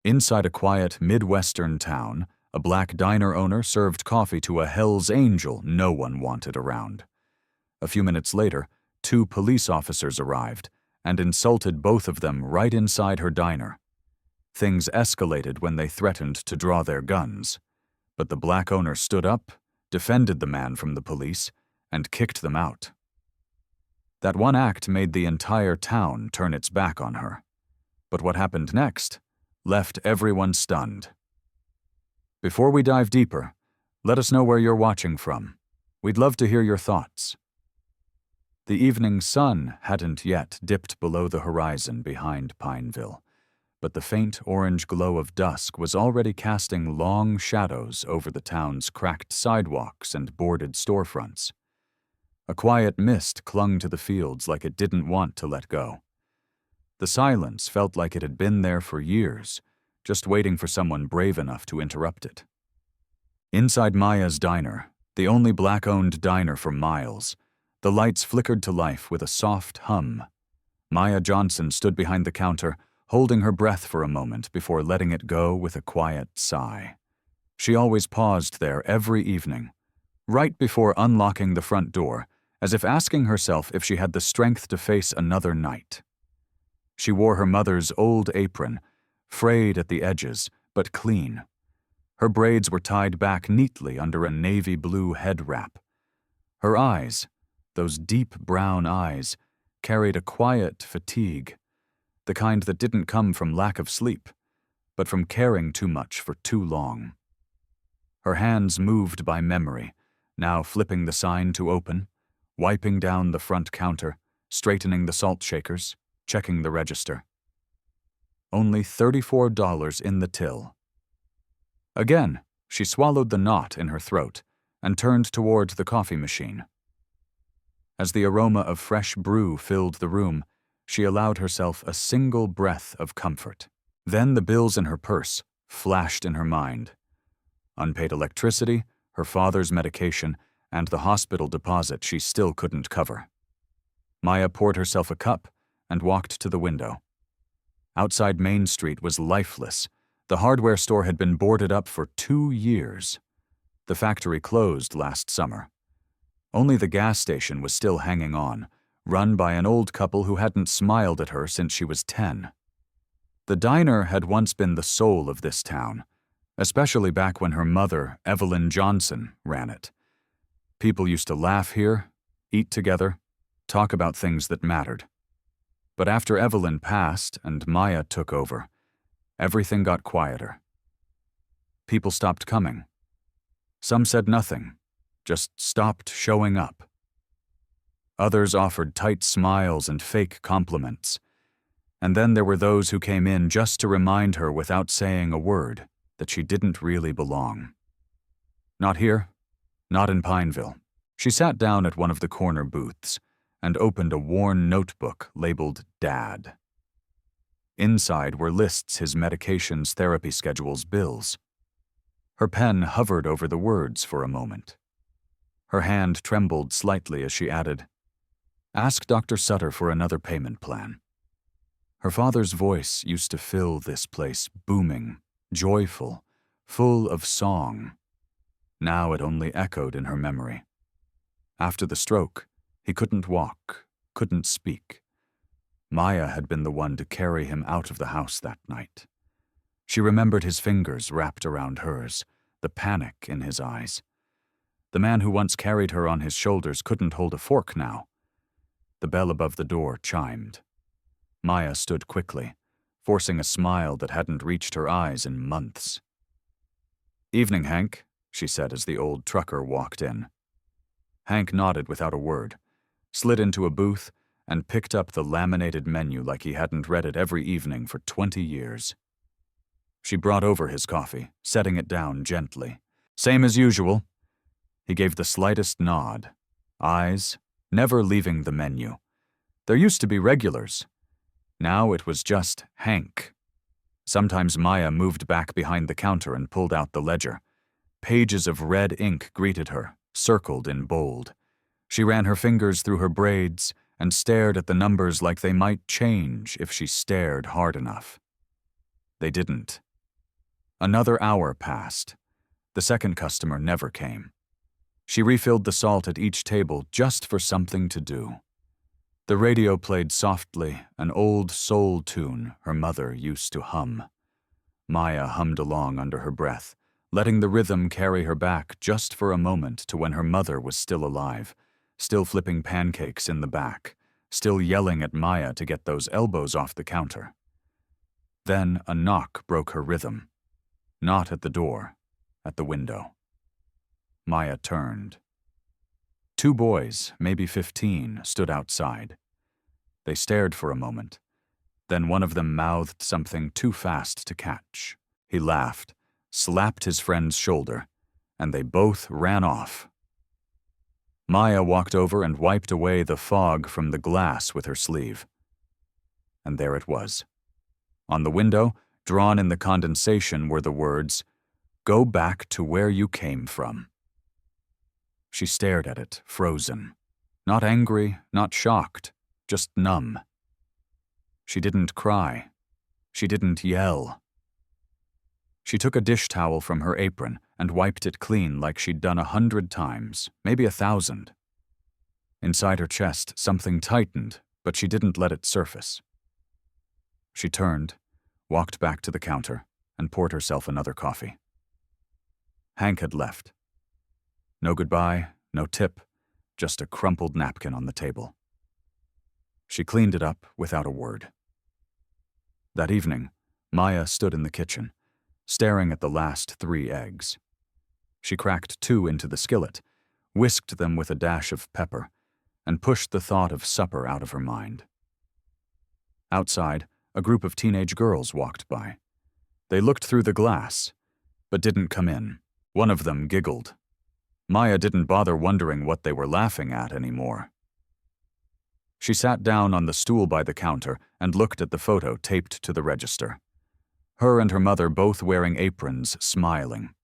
Inside a quiet Midwestern town, a black diner owner served coffee to a Hell's Angel no one wanted around. A few minutes later, 2 police officers arrived and insulted both of them right inside her diner. Things escalated when they threatened to draw their guns, but the black owner stood up, defended the man from the police, and kicked them out. That one act made the entire town turn its back on her. But what happened next left everyone stunned. Before we dive deeper, let us know where you're watching from. We'd love to hear your thoughts. The evening sun hadn't yet dipped below the horizon behind Pineville, but the faint orange glow of dusk was already casting long shadows over the town's cracked sidewalks and boarded storefronts. A quiet mist clung to the fields like it didn't want to let go. The silence felt like it had been there for years, just waiting for someone brave enough to interrupt it. Inside Maya's diner, the only black-owned diner for miles, the lights flickered to life with a soft hum. Maya Johnson stood behind the counter, holding her breath for a moment before letting it go with a quiet sigh. She always paused there every evening, right before unlocking the front door, as if asking herself if she had the strength to face another night. She wore her mother's old apron, frayed at the edges, but clean. Her braids were tied back neatly under a navy blue head wrap. Her eyes, those deep brown eyes, carried a quiet fatigue, the kind that didn't come from lack of sleep, but from caring too much for too long. Her hands moved by memory, now flipping the sign to open, wiping down the front counter, straightening the salt shakers, checking the register. Only $34 in the till. Again, she swallowed the knot in her throat and turned toward the coffee machine. As the aroma of fresh brew filled the room, she allowed herself a single breath of comfort. Then the bills in her purse flashed in her mind. Unpaid electricity, her father's medication, and the hospital deposit she still couldn't cover. Maya poured herself a cup and walked to the window. Outside Main Street was lifeless. The hardware store had been boarded up for 2 years. The factory closed last summer. Only the gas station was still hanging on, run by an old couple who hadn't smiled at her since she was 10. The diner had once been the soul of this town, especially back when her mother, Evelyn Johnson, ran it. People used to laugh here, eat together, talk about things that mattered. But after Evelyn passed and Maya took over, everything got quieter. People stopped coming. Some said nothing, just stopped showing up. Others offered tight smiles and fake compliments. And then there were those who came in just to remind her without saying a word that she didn't really belong. Not here, not in Pineville. She sat down at one of the corner booths and opened a worn notebook labeled Dad. Inside were lists his medications, therapy schedules, bills. Her pen hovered over the words for a moment. Her hand trembled slightly as she added, "Ask Dr. Sutter for another payment plan." Her father's voice used to fill this place, booming, joyful, full of song. Now it only echoed in her memory. After the stroke, he couldn't walk, couldn't speak. Maya had been the one to carry him out of the house that night. She remembered his fingers wrapped around hers, the panic in his eyes. The man who once carried her on his shoulders couldn't hold a fork now. The bell above the door chimed. Maya stood quickly, forcing a smile that hadn't reached her eyes in months. "Evening, Hank," she said as the old trucker walked in. Hank nodded without a word, slid into a booth, and picked up the laminated menu like he hadn't read it every evening for 20 years. She brought over his coffee, setting it down gently. "Same as usual." He gave the slightest nod, eyes never leaving the menu. There used to be regulars. Now it was just Hank. Sometimes Maya moved back behind the counter and pulled out the ledger. Pages of red ink greeted her, circled in bold. She ran her fingers through her braids and stared at the numbers like they might change if she stared hard enough. They didn't. Another hour passed. The second customer never came. She refilled the salt at each table just for something to do. The radio played softly an old soul tune her mother used to hum. Maya hummed along under her breath, letting the rhythm carry her back just for a moment to when her mother was still alive, still flipping pancakes in the back, still yelling at Maya to get those elbows off the counter. Then a knock broke her rhythm. Not at the door, at the window. Maya turned. 2 boys, maybe 15, stood outside. They stared for a moment. Then one of them mouthed something too fast to catch. He laughed, slapped his friend's shoulder, and they both ran off. Maya walked over and wiped away the fog from the glass with her sleeve. And there it was. On the window, drawn in the condensation, were the words, "Go back to where you came from." She stared at it, frozen. Not angry, not shocked, just numb. She didn't cry. She didn't yell. She took a dish towel from her apron and wiped it clean like she'd done 100 times, maybe 1,000. Inside her chest, something tightened, but she didn't let it surface. She turned, walked back to the counter, and poured herself another coffee. Hank had left. No goodbye, no tip, just a crumpled napkin on the table. She cleaned it up without a word. That evening, Maya stood in the kitchen, staring at the last 3 eggs. She cracked 2 into the skillet, whisked them with a dash of pepper, and pushed the thought of supper out of her mind. Outside, a group of teenage girls walked by. They looked through the glass, but didn't come in. One of them giggled. Maya didn't bother wondering what they were laughing at anymore. She sat down on the stool by the counter and looked at the photo taped to the register. Her and her mother both wearing aprons, smiling.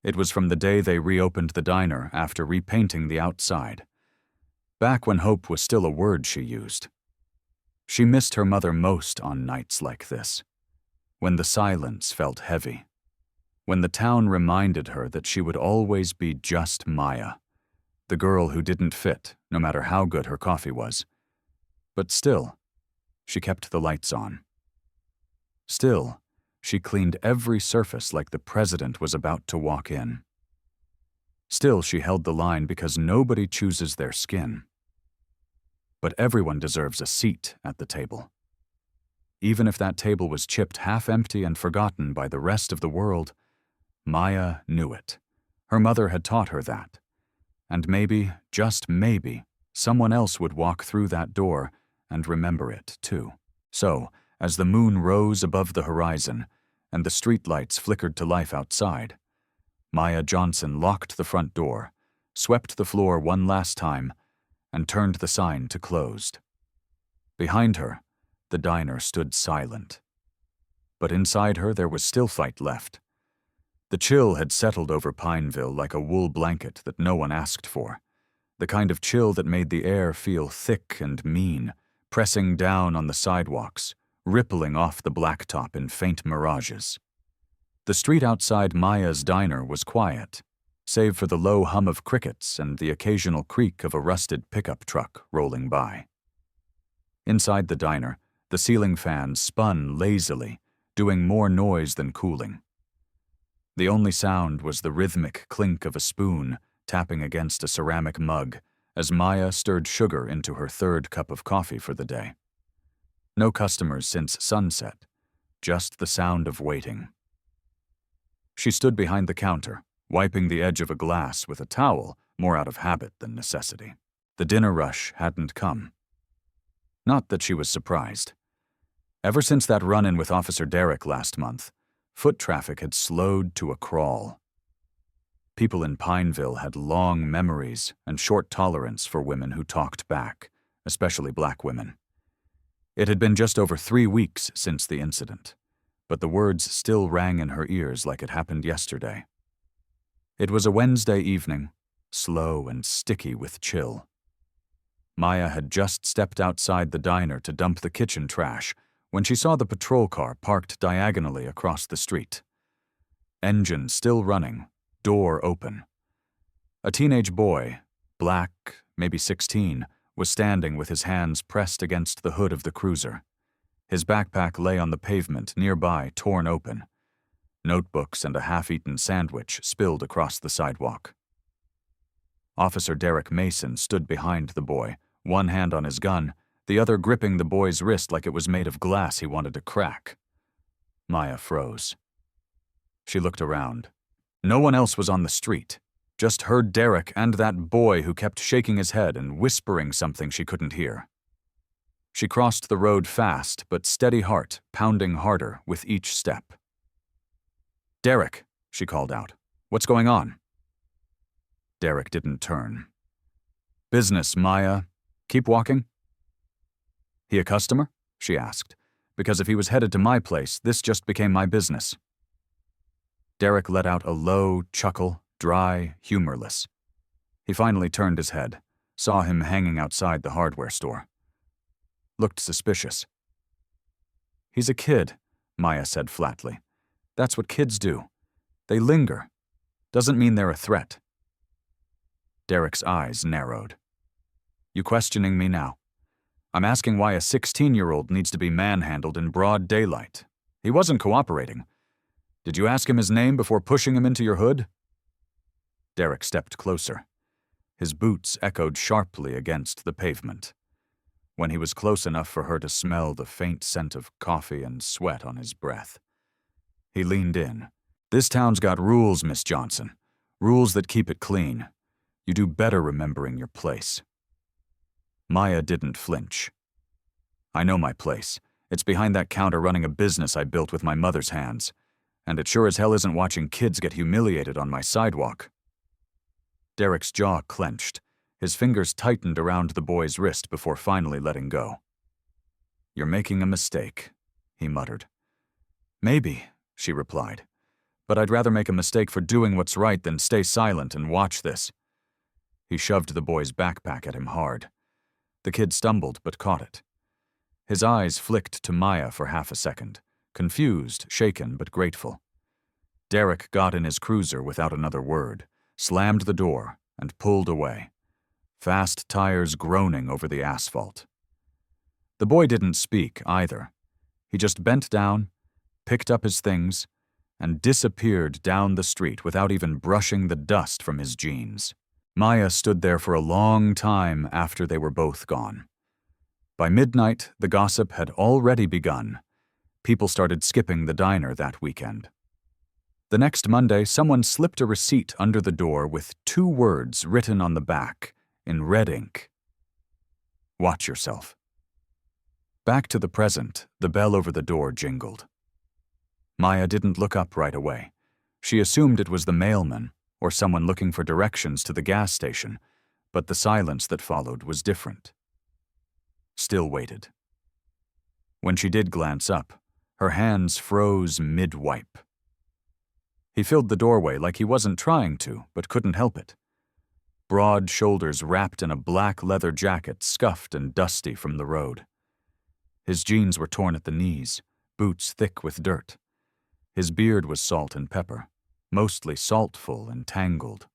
It was from the day they reopened the diner after repainting the outside. Back when hope was still a word she used. She missed her mother most on nights like this, when the silence felt heavy, when the town reminded her that she would always be just Maya, the girl who didn't fit, no matter how good her coffee was. But still, she kept the lights on. Still, she cleaned every surface like the president was about to walk in. Still, she held the line because nobody chooses their skin. But everyone deserves a seat at the table. Even if that table was chipped half empty and forgotten by the rest of the world, Maya knew it. Her mother had taught her that. And maybe, just maybe, someone else would walk through that door and remember it, too. So, as the moon rose above the horizon and the streetlights flickered to life outside, Maya Johnson locked the front door, swept the floor one last time, and turned the sign to closed. Behind her, the diner stood silent. But inside her there was still fight left. The chill had settled over Pineville like a wool blanket that no one asked for, the kind of chill that made the air feel thick and mean, pressing down on the sidewalks, rippling off the blacktop in faint mirages. The street outside Maya's diner was quiet, save for the low hum of crickets and the occasional creak of a rusted pickup truck rolling by. Inside the diner, the ceiling fan spun lazily, doing more noise than cooling. The only sound was the rhythmic clink of a spoon tapping against a ceramic mug as Maya stirred sugar into her 3rd cup of coffee for the day. No customers since sunset, just the sound of waiting. She stood behind the counter, wiping the edge of a glass with a towel, more out of habit than necessity. The dinner rush hadn't come. Not that she was surprised. Ever since that run-in with Officer Derrick last month, foot traffic had slowed to a crawl. People in Pineville had long memories and short tolerance for women who talked back, especially black women. It had been just over 3 weeks since the incident, but the words still rang in her ears like it happened yesterday. It was a Wednesday evening, slow and sticky with chill. Maya had just stepped outside the diner to dump the kitchen trash when she saw the patrol car parked diagonally across the street. Engine still running, door open. A teenage boy, black, maybe 16, was standing with his hands pressed against the hood of the cruiser. His backpack lay on the pavement nearby, torn open. Notebooks and a half-eaten sandwich spilled across the sidewalk. Officer Derek Mason stood behind the boy, one hand on his gun, the other gripping the boy's wrist like it was made of glass he wanted to crack. Maya froze. She looked around. No one else was on the street. Just her Derek and that boy who kept shaking his head and whispering something she couldn't hear. She crossed the road fast, but steady heart, pounding harder with each step. "Derek," she called out. "What's going on?" Derek didn't turn. "Business, Maya. Keep walking." "He a customer?" she asked, because if he was headed to my place, this just became my business. Derek let out a low chuckle, dry, humorless. He finally turned his head, saw him hanging outside the hardware store. Looked suspicious. "He's a kid," Maya said flatly. "That's what kids do. They linger. Doesn't mean they're a threat." Derek's eyes narrowed. "You questioning me now? I'm asking why a 16-year-old needs to be manhandled in broad daylight. He wasn't cooperating. Did you ask him his name before pushing him into your hood?" Derek stepped closer. His boots echoed sharply against the pavement. When he was close enough for her to smell the faint scent of coffee and sweat on his breath. He leaned in. "This town's got rules, Miss Johnson. Rules that keep it clean. You do better remembering your place." Maya didn't flinch. "I know my place. It's behind that counter running a business I built with my mother's hands. And it sure as hell isn't watching kids get humiliated on my sidewalk." Derek's jaw clenched. His fingers tightened around the boy's wrist before finally letting go. "You're making a mistake," he muttered. "Maybe," she replied. "But I'd rather make a mistake for doing what's right than stay silent and watch this." He shoved the boy's backpack at him hard. The kid stumbled but caught it. His eyes flicked to Maya for half a second, confused, shaken, but grateful. Derek got in his cruiser without another word, slammed the door, and pulled away. Fast tires groaning over the asphalt. The boy didn't speak either. He just bent down, picked up his things, and disappeared down the street without even brushing the dust from his jeans. Maya stood there for a long time after they were both gone. By midnight, the gossip had already begun. People started skipping the diner that weekend. The next Monday, someone slipped a receipt under the door with 2 words written on the back in red ink. "Watch yourself." Back to the present, the bell over the door jingled. Maya didn't look up right away. She assumed it was the mailman or someone looking for directions to the gas station, but the silence that followed was different. Still waited. When she did glance up, her hands froze mid-wipe. He filled the doorway like he wasn't trying to, but couldn't help it. Broad shoulders wrapped in a black leather jacket scuffed and dusty from the road. His jeans were torn at the knees, boots thick with dirt. His beard was salt and pepper, mostly saltful and tangled.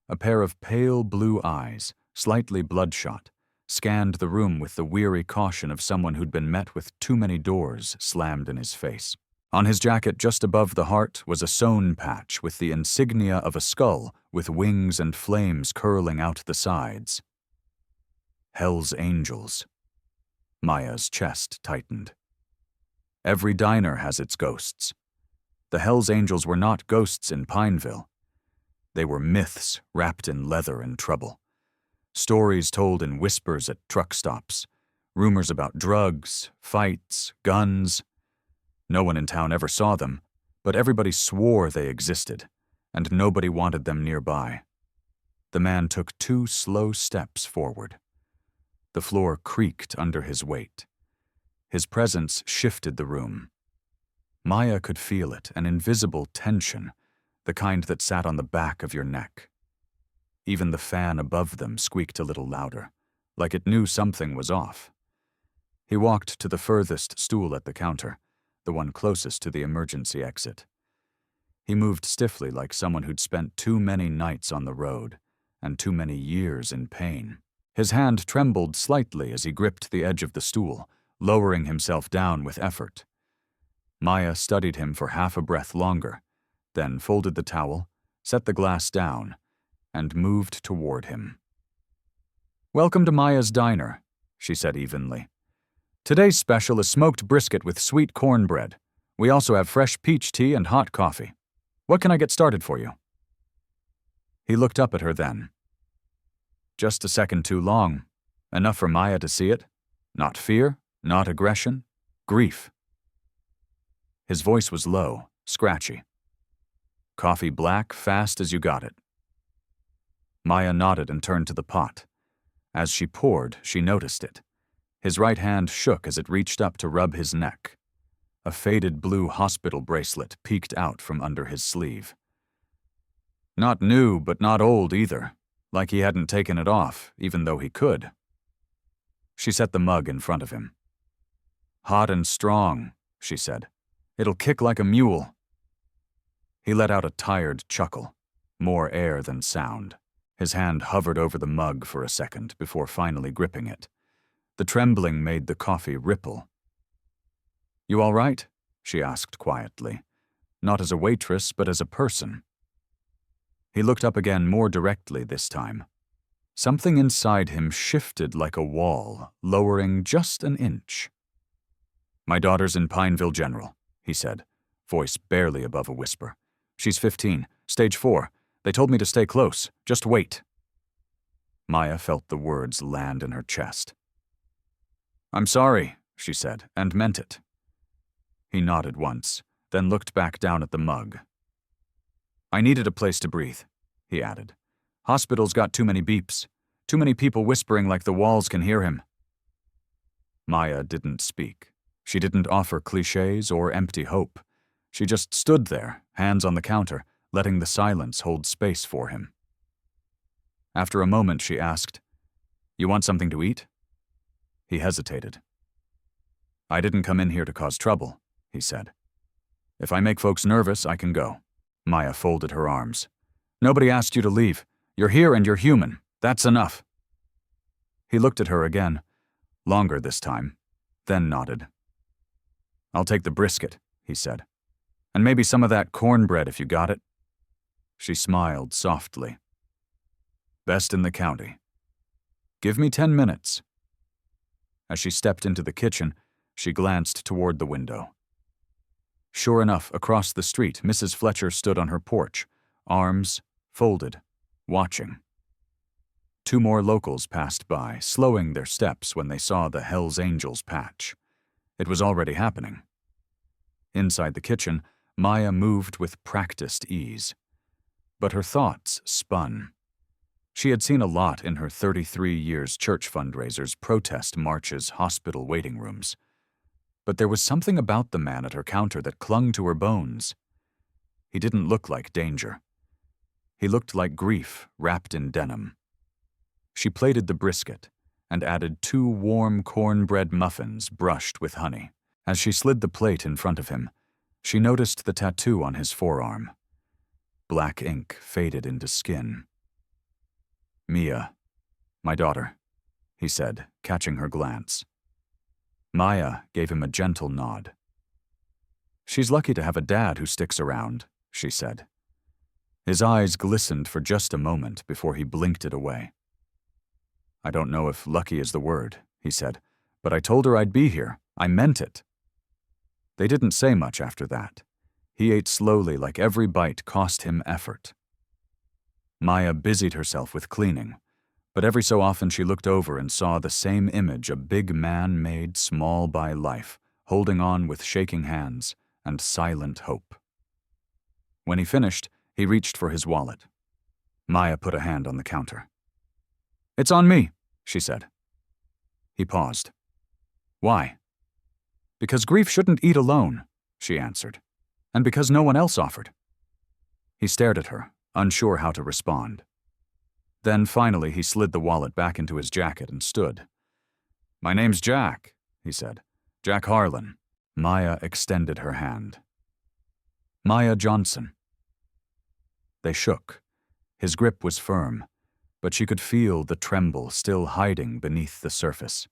A pair of pale blue eyes, slightly bloodshot, scanned the room with the weary caution of someone who'd been met with too many doors slammed in his face. On his jacket just above the heart was a sewn patch with the insignia of a skull with wings and flames curling out the sides. Hell's Angels. Maya's chest tightened. Every diner has its ghosts. The Hell's Angels were not ghosts in Pineville. They were myths wrapped in leather and trouble. Stories told in whispers at truck stops. Rumors about drugs, fights, guns. No one in town ever saw them, but everybody swore they existed, and nobody wanted them nearby. The man took 2 slow steps forward. The floor creaked under his weight. His presence shifted the room. Maya could feel it, an invisible tension, the kind that sat on the back of your neck. Even the fan above them squeaked a little louder, like it knew something was off. He walked to the furthest stool at the counter, the one closest to the emergency exit. He moved stiffly like someone who'd spent too many nights on the road and too many years in pain. His hand trembled slightly as he gripped the edge of the stool, lowering himself down with effort. Maya studied him for half a breath longer, then folded the towel, set the glass down, and moved toward him. "Welcome to Maya's Diner," she said evenly. "Today's special is smoked brisket with sweet cornbread. We also have fresh peach tea and hot coffee. What can I get started for you?" He looked up at her then. Just a second too long. Enough for Maya to see it. Not fear, not aggression, grief. His voice was low, scratchy. "Coffee black, fast as you got it." Maya nodded and turned to the pot. As she poured, she noticed it. His right hand shook as it reached up to rub his neck. A faded blue hospital bracelet peeked out from under his sleeve. Not new, but not old either, like he hadn't taken it off, even though he could. She set the mug in front of him. "Hot and strong," she said. "It'll kick like a mule." He let out a tired chuckle, more air than sound. His hand hovered over the mug for a second before finally gripping it. The trembling made the coffee ripple. "You all right?" she asked quietly, not as a waitress but as a person. He looked up again more directly this time. Something inside him shifted like a wall, lowering just an inch. "My daughter's in Pineville General," he said, voice barely above a whisper. "She's 15, stage 4. They told me to stay close. Just wait." Maya felt the words land in her chest. "I'm sorry," she said, and meant it. He nodded once, then looked back down at the mug. "I needed a place to breathe," he added. "Hospital's got too many beeps. Too many people whispering like the walls can hear him." Maya didn't speak. She didn't offer cliches or empty hope. She just stood there, hands on the counter, letting the silence hold space for him. After a moment, she asked, "You want something to eat?" He hesitated. "I didn't come in here to cause trouble," he said. "If I make folks nervous, I can go." Maya folded her arms. "Nobody asked you to leave. You're here and you're human. That's enough." He looked at her again, longer this time, then nodded. "I'll take the brisket," he said. "And maybe some of that cornbread if you got it." She smiled softly. "Best in the county. Give me 10 minutes." As she stepped into the kitchen, she glanced toward the window. Sure enough, across the street, Mrs. Fletcher stood on her porch, arms folded, watching. 2 more locals passed by, slowing their steps when they saw the Hells Angels patch. It was already happening. Inside the kitchen, Maya moved with practiced ease. But her thoughts spun. She had seen a lot in her 33 years church fundraisers, protest marches, hospital waiting rooms. But there was something about the man at her counter that clung to her bones. He didn't look like danger. He looked like grief wrapped in denim. She plated the brisket and added 2 warm cornbread muffins brushed with honey. As she slid the plate in front of him, she noticed the tattoo on his forearm. Black ink faded into skin. "Mia, my daughter," he said, catching her glance. Maya gave him a gentle nod. "She's lucky to have a dad who sticks around," she said. His eyes glistened for just a moment before he blinked it away. "I don't know if lucky is the word," he said, "but I told her I'd be here. I meant it." They didn't say much after that. He ate slowly like every bite cost him effort. Maya busied herself with cleaning, but every so often she looked over and saw the same image a big man made small by life, holding on with shaking hands and silent hope. When he finished, he reached for his wallet. Maya put a hand on the counter. "It's on me," she said. He paused. "Why?" "Because grief shouldn't eat alone," she answered, "and because no one else offered." He stared at her, unsure how to respond. Then finally he slid the wallet back into his jacket and stood. "My name's Jack," he said. "Jack Harlan." Maya extended her hand. "Maya Johnson," They shook. His grip was firm, but she could feel the tremble still hiding beneath the surface.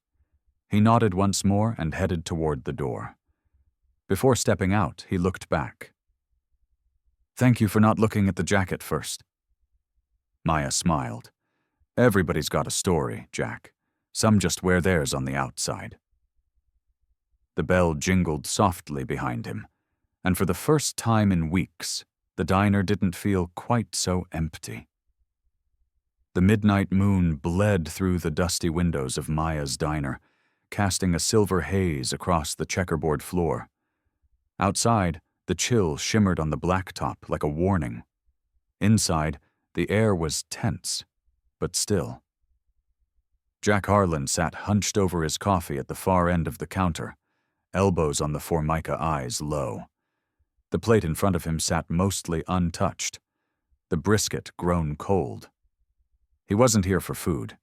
He nodded once more and headed toward the door. Before stepping out, he looked back. "Thank you for not looking at the jacket first." Maya smiled. "Everybody's got a story, Jack. Some just wear theirs on the outside." The bell jingled softly behind him, and for the first time in weeks, the diner didn't feel quite so empty. The midnight moon bled through the dusty windows of Maya's diner, casting a silver haze across the checkerboard floor. Outside, the chill shimmered on the blacktop like a warning. Inside, the air was tense, but still. Jack Harlan sat hunched over his coffee at the far end of the counter, elbows on the Formica eyes low. The plate in front of him sat mostly untouched, the brisket grown cold. He wasn't here for food.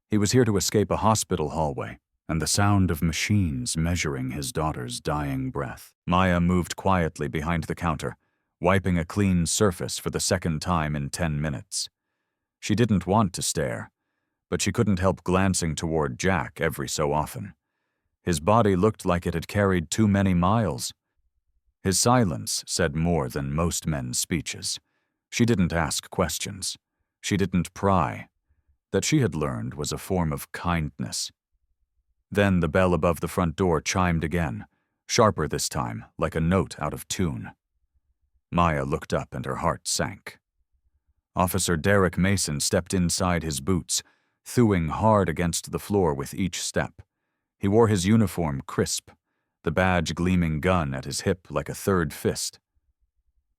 He was here to escape a hospital hallway and the sound of machines measuring his daughter's dying breath. Maya moved quietly behind the counter, wiping a clean surface for the second time in 10 minutes. She didn't want to stare, but she couldn't help glancing toward Jack every so often. His body looked like it had carried too many miles. His silence said more than most men's speeches. She didn't ask questions. She didn't pry. That she had learned was a form of kindness. Then the bell above the front door chimed again, sharper this time, like a note out of tune. Maya looked up and her heart sank. Officer Derek Mason stepped inside his boots, thewing hard against the floor with each step. He wore his uniform crisp, the badge gleaming gun at his hip like a third fist.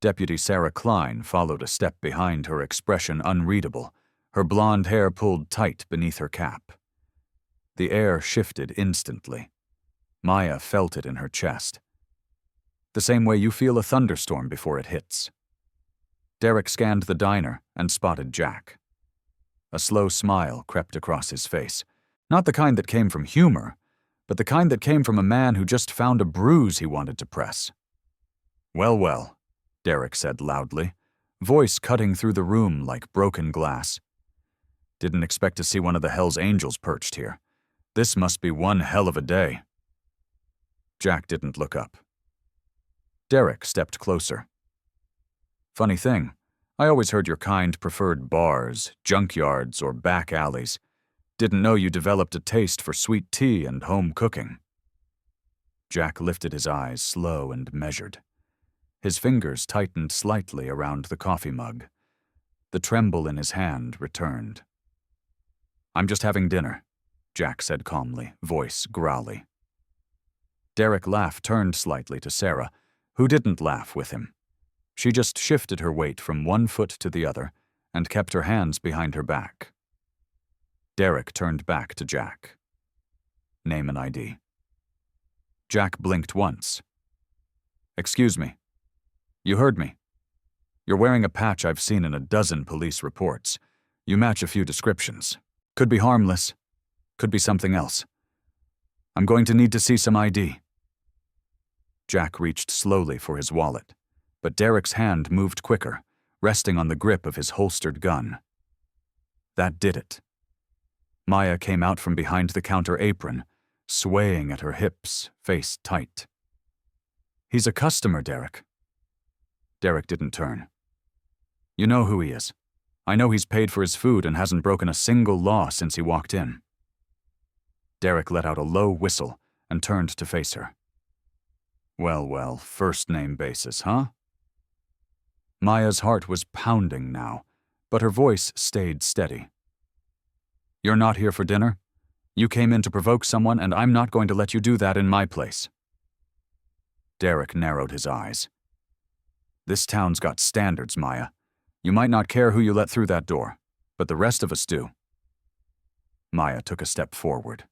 Deputy Sarah Klein followed a step behind, her expression unreadable, her blonde hair pulled tight beneath her cap. The air shifted instantly. Maya felt it in her chest. The same way you feel a thunderstorm before it hits. Derek scanned the diner and spotted Jack. A slow smile crept across his face, not the kind that came from humor, but the kind that came from a man who just found a bruise he wanted to press. "Well, well," Derek said loudly, voice cutting through the room like broken glass. "Didn't expect to see one of the Hell's Angels perched here. This must be one hell of a day." Jack didn't look up. Derek stepped closer. "Funny thing, I always heard your kind preferred bars, junkyards, or back alleys. Didn't know you developed a taste for sweet tea and home cooking." Jack lifted his eyes, slow and measured. His fingers tightened slightly around the coffee mug. The tremble in his hand returned. "I'm just having dinner," Jack said calmly, voice growly. Derek's laugh turned slightly to Sarah, who didn't laugh with him. She just shifted her weight from one foot to the other and kept her hands behind her back. Derek turned back to Jack. "Name and ID." Jack blinked once. "Excuse me. You heard me. You're wearing a patch I've seen in a dozen police reports. You match a few descriptions. Could be harmless. Could be something else. I'm going to need to see some ID." Jack reached slowly for his wallet, but Derek's hand moved quicker, resting on the grip of his holstered gun. That did it. Maya came out from behind the counter apron, swaying at her hips, face tight. "He's a customer, Derek." Derek didn't turn. "You know who he is. I know he's paid for his food and hasn't broken a single law since he walked in." Derek let out a low whistle and turned to face her. "Well, well, first-name basis, huh?" Maya's heart was pounding now, but her voice stayed steady. "You're not here for dinner? You came in to provoke someone, and I'm not going to let you do that in my place." Derek narrowed his eyes. "This town's got standards, Maya. You might not care who you let through that door, but the rest of us do." Maya took a step forward.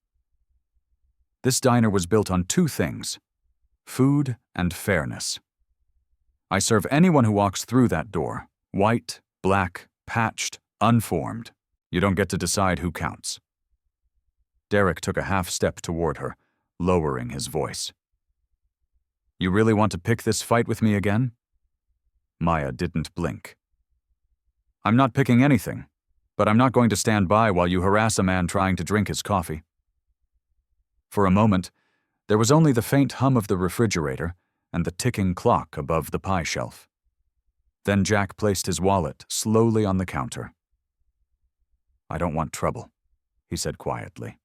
This diner was built on two things: food and fairness. I serve anyone who walks through that door, white, black, patched, unformed. You don't get to decide who counts. Derek took a half step toward her, lowering his voice. "You really want to pick this fight with me again?" Maya didn't blink. I'm not picking anything, but I'm not going to stand by while you harass a man trying to drink his coffee." For a moment, there was only the faint hum of the refrigerator and the ticking clock above the pie shelf. Then Jack placed his wallet slowly on the counter. "I don't want trouble," he said quietly.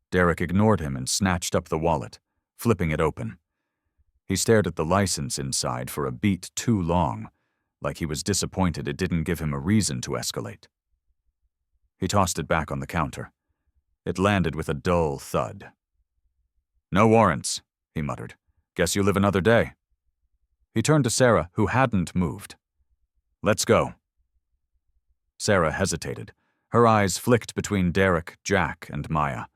Derek ignored him and snatched up the wallet, flipping it open. He stared at the license inside for a beat too long, like he was disappointed it didn't give him a reason to escalate. He tossed it back on the counter. It landed with a dull thud. "No warrants," he muttered. "Guess you live another day." He turned to Sarah, who hadn't moved. "Let's go." Sarah hesitated. Her eyes flicked between Derek, Jack, and Maya.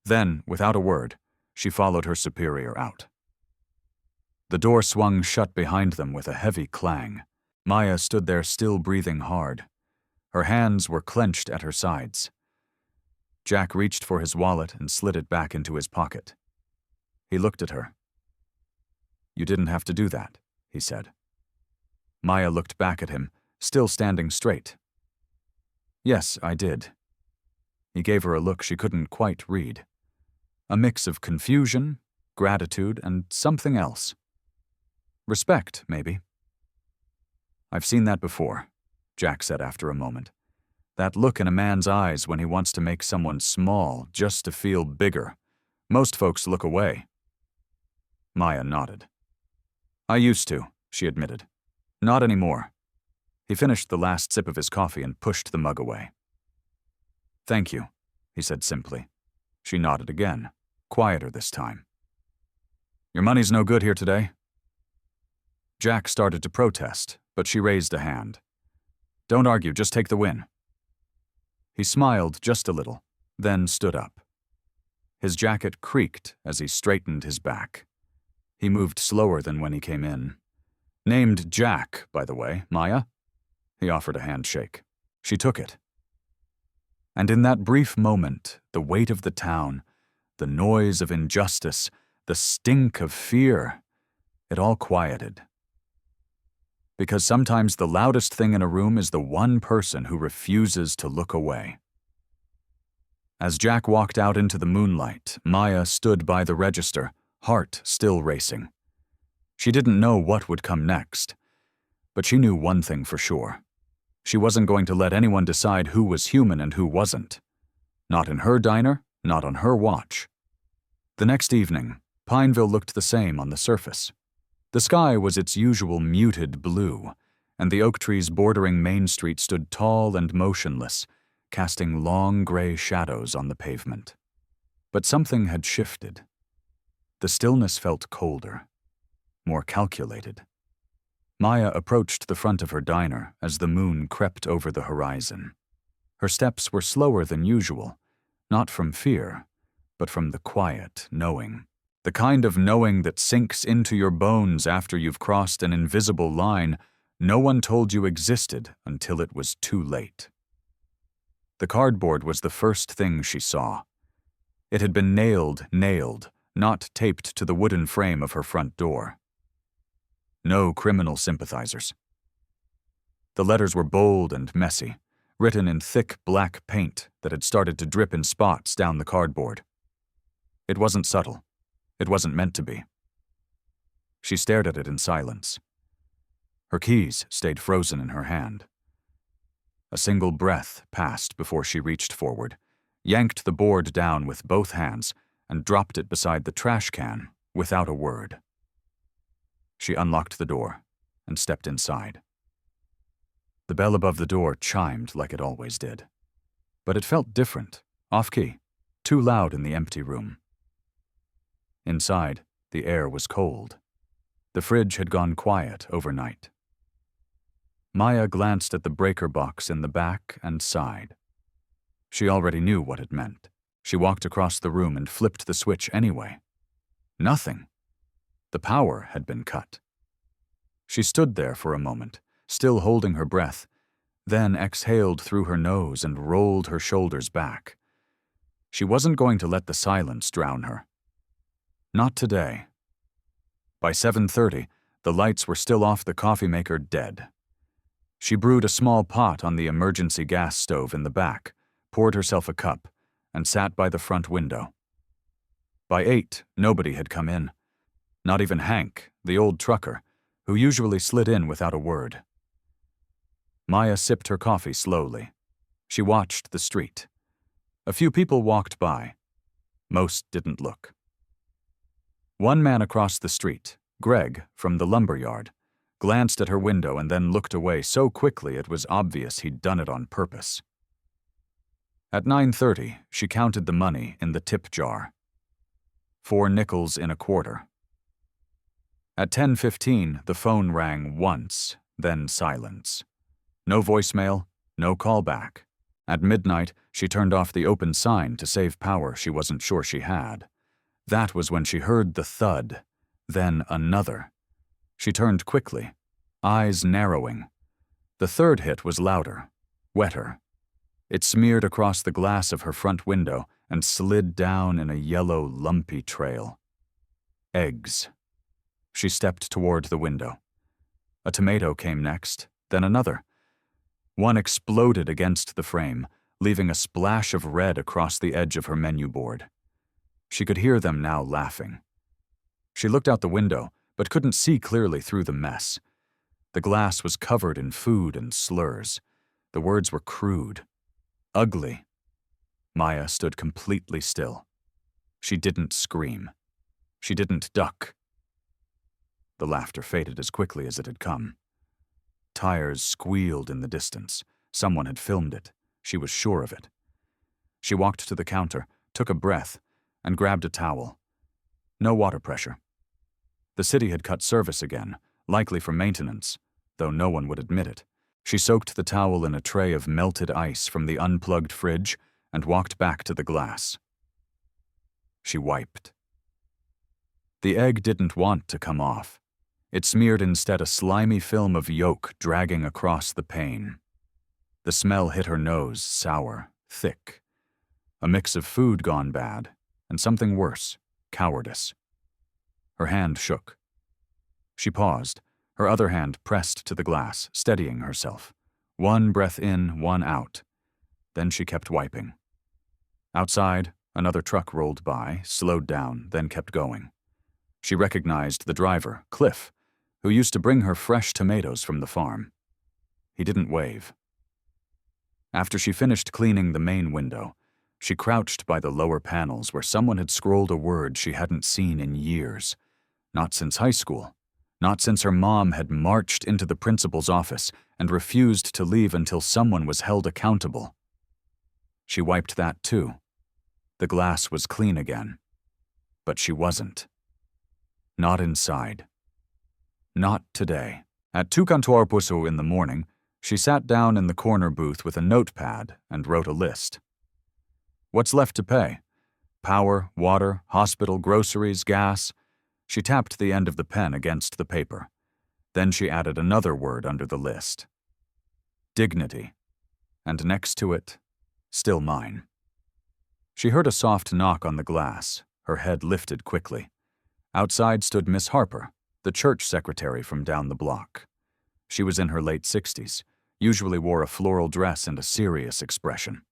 Then, without a word, she followed her superior out. The door swung shut behind them with a heavy clang. Maya stood there still breathing hard. Her hands were clenched at her sides. Jack reached for his wallet and slid it back into his pocket. He looked at her. "You didn't have to do that," he said. Maya looked back at him, still standing straight. "Yes, I did." He gave her a look she couldn't quite read. A mix of confusion, gratitude, and something else. Respect, maybe. "I've seen that before," Jack said after a moment. "That look in a man's eyes when he wants to make someone small just to feel bigger. Most folks look away." Maya nodded. "I used to," she admitted. "Not anymore." He finished the last sip of his coffee and pushed the mug away. "Thank you," he said simply. She nodded again, quieter this time. "Your money's no good here today?" Jack started to protest, but she raised a hand. "Don't argue, just take the win." He smiled just a little, then stood up. His jacket creaked as he straightened his back. He moved slower than when he came in. "Named Jack, by the way, Maya?" He offered a handshake. She took it. And in that brief moment, the weight of the town, the noise of injustice, the stink of fear, it all quieted. Because sometimes the loudest thing in a room is the one person who refuses to look away. As Jack walked out into the moonlight, Maya stood by the register, heart still racing. She didn't know what would come next, but she knew one thing for sure. She wasn't going to let anyone decide who was human and who wasn't. Not in her diner, not on her watch. The next evening, Pineville looked the same on the surface. The sky was its usual muted blue, and the oak trees bordering Main Street stood tall and motionless, casting long gray shadows on the pavement. But something had shifted. The stillness felt colder, more calculated. Maya approached the front of her diner as the moon crept over the horizon. Her steps were slower than usual, not from fear, but from the quiet knowing. The kind of knowing that sinks into your bones after you've crossed an invisible line no one told you existed until it was too late. The cardboard was the first thing she saw. It had been nailed, not taped to the wooden frame of her front door. No criminal sympathizers. The letters were bold and messy, written in thick black paint that had started to drip in spots down the cardboard. It wasn't subtle. It wasn't meant to be. She stared at it in silence. Her keys stayed frozen in her hand. A single breath passed before she reached forward, yanked the board down with both hands, and dropped it beside the trash can without a word. She unlocked the door and stepped inside. The bell above the door chimed like it always did. But it felt different, off-key, too loud in the empty room. Inside, the air was cold. The fridge had gone quiet overnight. Maya glanced at the breaker box in the back and sighed. She already knew what it meant. She walked across the room and flipped the switch anyway. Nothing. The power had been cut. She stood there for a moment, still holding her breath, then exhaled through her nose and rolled her shoulders back. She wasn't going to let the silence drown her. Not today. By 7:30, the lights were still off the coffee maker dead. She brewed a small pot on the emergency gas stove in the back, poured herself a cup, and sat by the front window. By 8, nobody had come in. Not even Hank, the old trucker, who usually slid in without a word. Maya sipped her coffee slowly. She watched the street. A few people walked by. Most didn't look. One man across the street, Greg, from the lumber yard, glanced at her window and then looked away so quickly it was obvious he'd done it on purpose. At 9:30, she counted the money in the tip jar. 4 nickels in a quarter. At 10:15, the phone rang once, then silence. No voicemail, no callback. At midnight, she turned off the open sign to save power she wasn't sure she had. That was when she heard the thud, then another. She turned quickly, eyes narrowing. The third hit was louder, wetter. It smeared across the glass of her front window and slid down in a yellow, lumpy trail. Eggs. She stepped toward the window. A tomato came next, then another. One exploded against the frame, leaving a splash of red across the edge of her menu board. She could hear them now laughing. She looked out the window, but couldn't see clearly through the mess. The glass was covered in food and slurs. The words were crude. Ugly. Maya stood completely still. She didn't scream. She didn't duck. The laughter faded as quickly as it had come. Tires squealed in the distance. Someone had filmed it. She was sure of it. She walked to the counter, took a breath, and grabbed a towel. No water pressure. The city had cut service again, likely for maintenance, though no one would admit it. She soaked the towel in a tray of melted ice from the unplugged fridge and walked back to the glass. She wiped. The egg didn't want to come off. It smeared instead a slimy film of yolk dragging across the pane. The smell hit her nose, sour, thick. A mix of food gone bad, and something worse, cowardice. Her hand shook. She paused, her other hand pressed to the glass, steadying herself. One breath in, one out. Then she kept wiping. Outside, another truck rolled by, slowed down, then kept going. She recognized the driver, Cliff, who used to bring her fresh tomatoes from the farm. He didn't wave. After she finished cleaning the main window, she crouched by the lower panels where someone had scrolled a word she hadn't seen in years. Not since high school. Not since her mom had marched into the principal's office and refused to leave until someone was held accountable. She wiped that too. The glass was clean again. But she wasn't. Not inside. Not today. At 2:15 in the morning, she sat down in the corner booth with a notepad and wrote a list. What's left to pay? Power, water, hospital, groceries, gas. She tapped the end of the pen against the paper. Then she added another word under the list. Dignity. And next to it, still mine. She heard a soft knock on the glass. Her head lifted quickly. Outside stood Miss Harper, the church secretary from down the block. She was in her late 60s, usually wore a floral dress and a serious expression.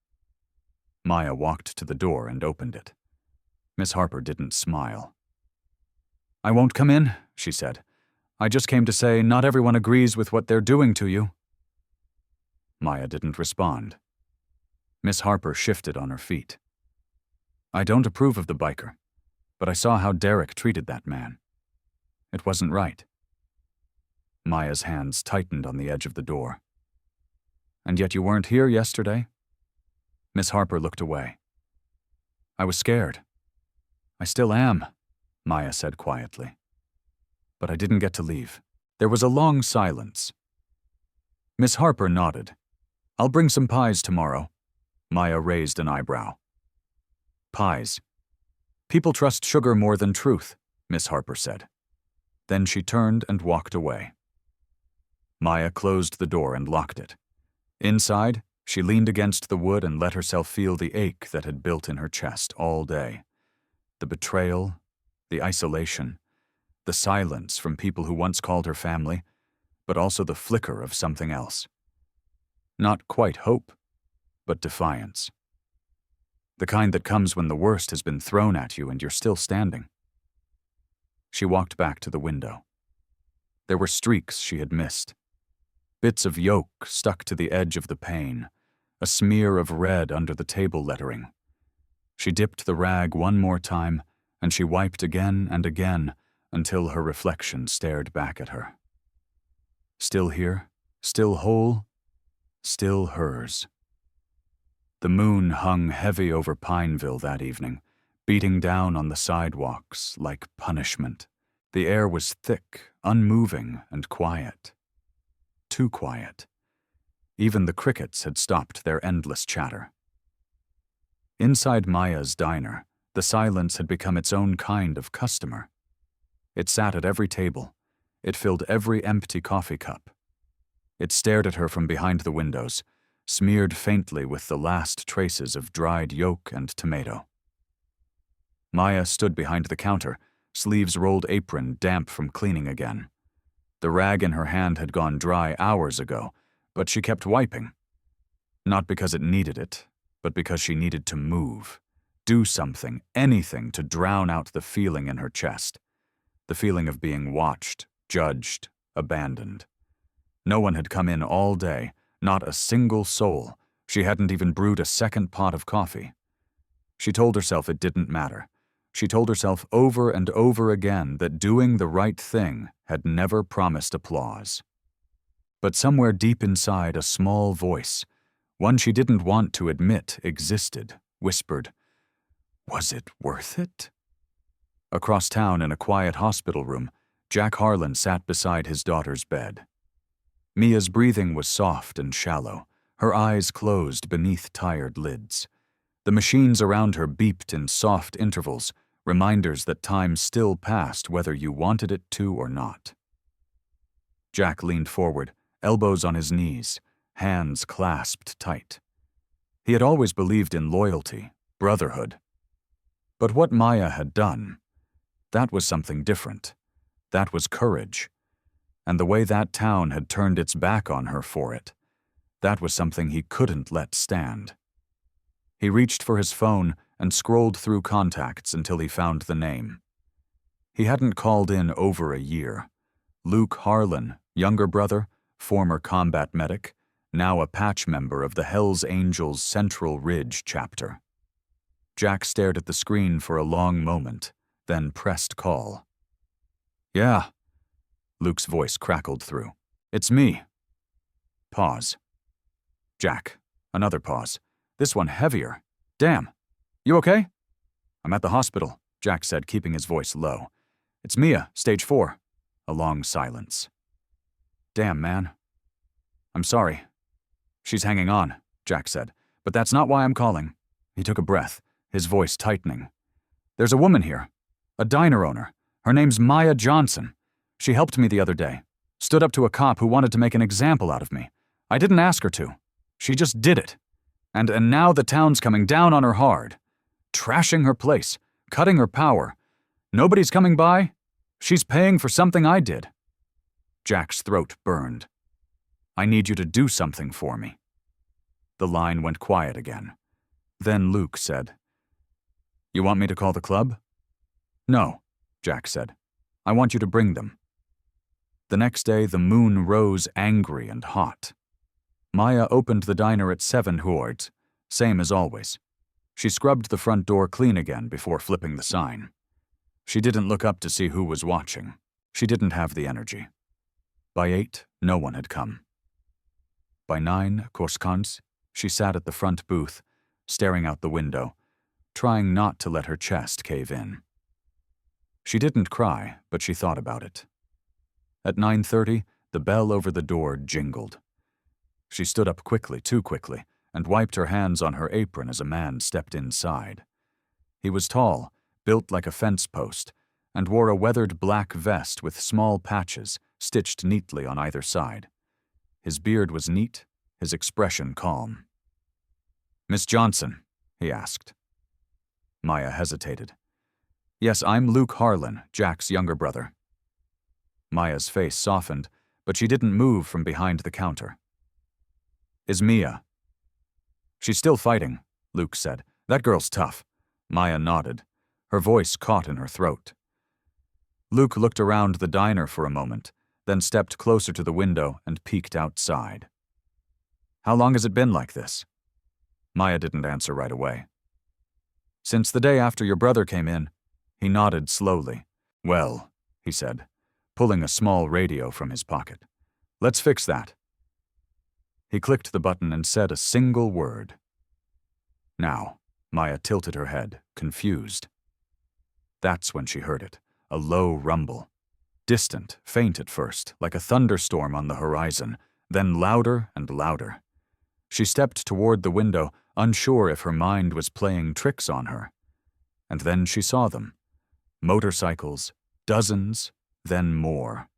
Maya walked to the door and opened it. Miss Harper didn't smile. I won't come in, she said. I just came to say not everyone agrees with what they're doing to you. Maya didn't respond. Miss Harper shifted on her feet. I don't approve of the biker, but I saw how Derek treated that man. It wasn't right. Maya's hands tightened on the edge of the door. And yet you weren't here yesterday? Miss Harper looked away. I was scared. I still am, Maya said quietly. But I didn't get to leave. There was a long silence. Miss Harper nodded. I'll bring some pies tomorrow. Maya raised an eyebrow. Pies. People trust sugar more than truth, Miss Harper said. Then she turned and walked away. Maya closed the door and locked it. Inside, she leaned against the wood and let herself feel the ache that had built in her chest all day. The betrayal, the isolation, the silence from people who once called her family, but also the flicker of something else. Not quite hope, but defiance. The kind that comes when the worst has been thrown at you and you're still standing. She walked back to the window. There were streaks she had missed. Bits of yolk stuck to the edge of the pane, a smear of red under the table lettering. She dipped the rag one more time, and she wiped again and again until her reflection stared back at her. Still here, still whole, still hers. The moon hung heavy over Pineville that evening, beating down on the sidewalks like punishment. The air was thick, unmoving, and quiet. Too quiet. Even the crickets had stopped their endless chatter. Inside Maya's diner, the silence had become its own kind of customer. It sat at every table. It filled every empty coffee cup. It stared at her from behind the windows, smeared faintly with the last traces of dried yolk and tomato. Maya stood behind the counter, sleeves rolled apron damp from cleaning again. The rag in her hand had gone dry hours ago, but she kept wiping. Not because it needed it, but because she needed to move, do something, anything to drown out the feeling in her chest, the feeling of being watched, judged, abandoned. No one had come in all day, not a single soul. She hadn't even brewed a second pot of coffee. She told herself it didn't matter. She told herself over and over again that doing the right thing had never promised applause. But somewhere deep inside, a small voice, one she didn't want to admit existed, whispered, "Was it worth it?" Across town in a quiet hospital room, Jack Harlan sat beside his daughter's bed. Mia's breathing was soft and shallow, her eyes closed beneath tired lids. The machines around her beeped in soft intervals, reminders that time still passed whether you wanted it to or not. Jack leaned forward, elbows on his knees, hands clasped tight. He had always believed in loyalty, brotherhood. But what Maya had done, that was something different. That was courage. And the way that town had turned its back on her for it, that was something he couldn't let stand. He reached for his phone and scrolled through contacts until he found the name. He hadn't called in over a year. Luke Harlan, younger brother, former combat medic, now a patch member of the Hells Angels Central Ridge chapter. Jack stared at the screen for a long moment, then pressed call. "Yeah," Luke's voice crackled through. "It's me." Pause. Jack. Another pause. This one heavier. "Damn. You okay?" "I'm at the hospital," Jack said, keeping his voice low. "It's Mia, stage 4. A long silence. "Damn, man. I'm sorry." "She's hanging on," Jack said. "But that's not why I'm calling." He took a breath, his voice tightening. "There's a woman here. A diner owner. Her name's Maya Johnson. She helped me the other day. Stood up to a cop who wanted to make an example out of me. I didn't ask her to. She just did it. And now the town's coming down on her hard. Trashing her place. Cutting her power. Nobody's coming by. She's paying for something I did." Jack's throat burned. "I need you to do something for me." The line went quiet again. Then Luke said, "You want me to call the club?" "No," Jack said. "I want you to bring them." The next day, the moon rose angry and hot. Maya opened the diner at 7 Huards, same as always. She scrubbed the front door clean again before flipping the sign. She didn't look up to see who was watching. She didn't have the energy. By 8, no one had come. By 9, Korskans, she sat at the front booth, staring out the window, trying not to let her chest cave in. She didn't cry, but she thought about it. At 9:30, the bell over the door jingled. She stood up quickly, too quickly, and wiped her hands on her apron as a man stepped inside. He was tall, built like a fence post, and wore a weathered black vest with small patches stitched neatly on either side. His beard was neat, his expression calm. "Miss Johnson," he asked. Maya hesitated. "Yes, I'm Luke Harlan, Jack's younger brother." Maya's face softened, but she didn't move from behind the counter. Is Mia. She's still fighting, Luke said. That girl's tough. Maya nodded. Her voice caught in her throat. Luke looked around the diner for a moment, then stepped closer to the window and peeked outside. How long has it been like this? Maya didn't answer right away. Since the day after your brother came in. He nodded slowly. Well, he said, pulling a small radio from his pocket. Let's fix that. He clicked the button and said a single word. Now, Maya tilted her head, confused. That's when she heard it, a low rumble. Distant, faint at first, like a thunderstorm on the horizon, then louder and louder. She stepped toward the window, unsure if her mind was playing tricks on her. And then she saw them. Motorcycles, dozens, then more.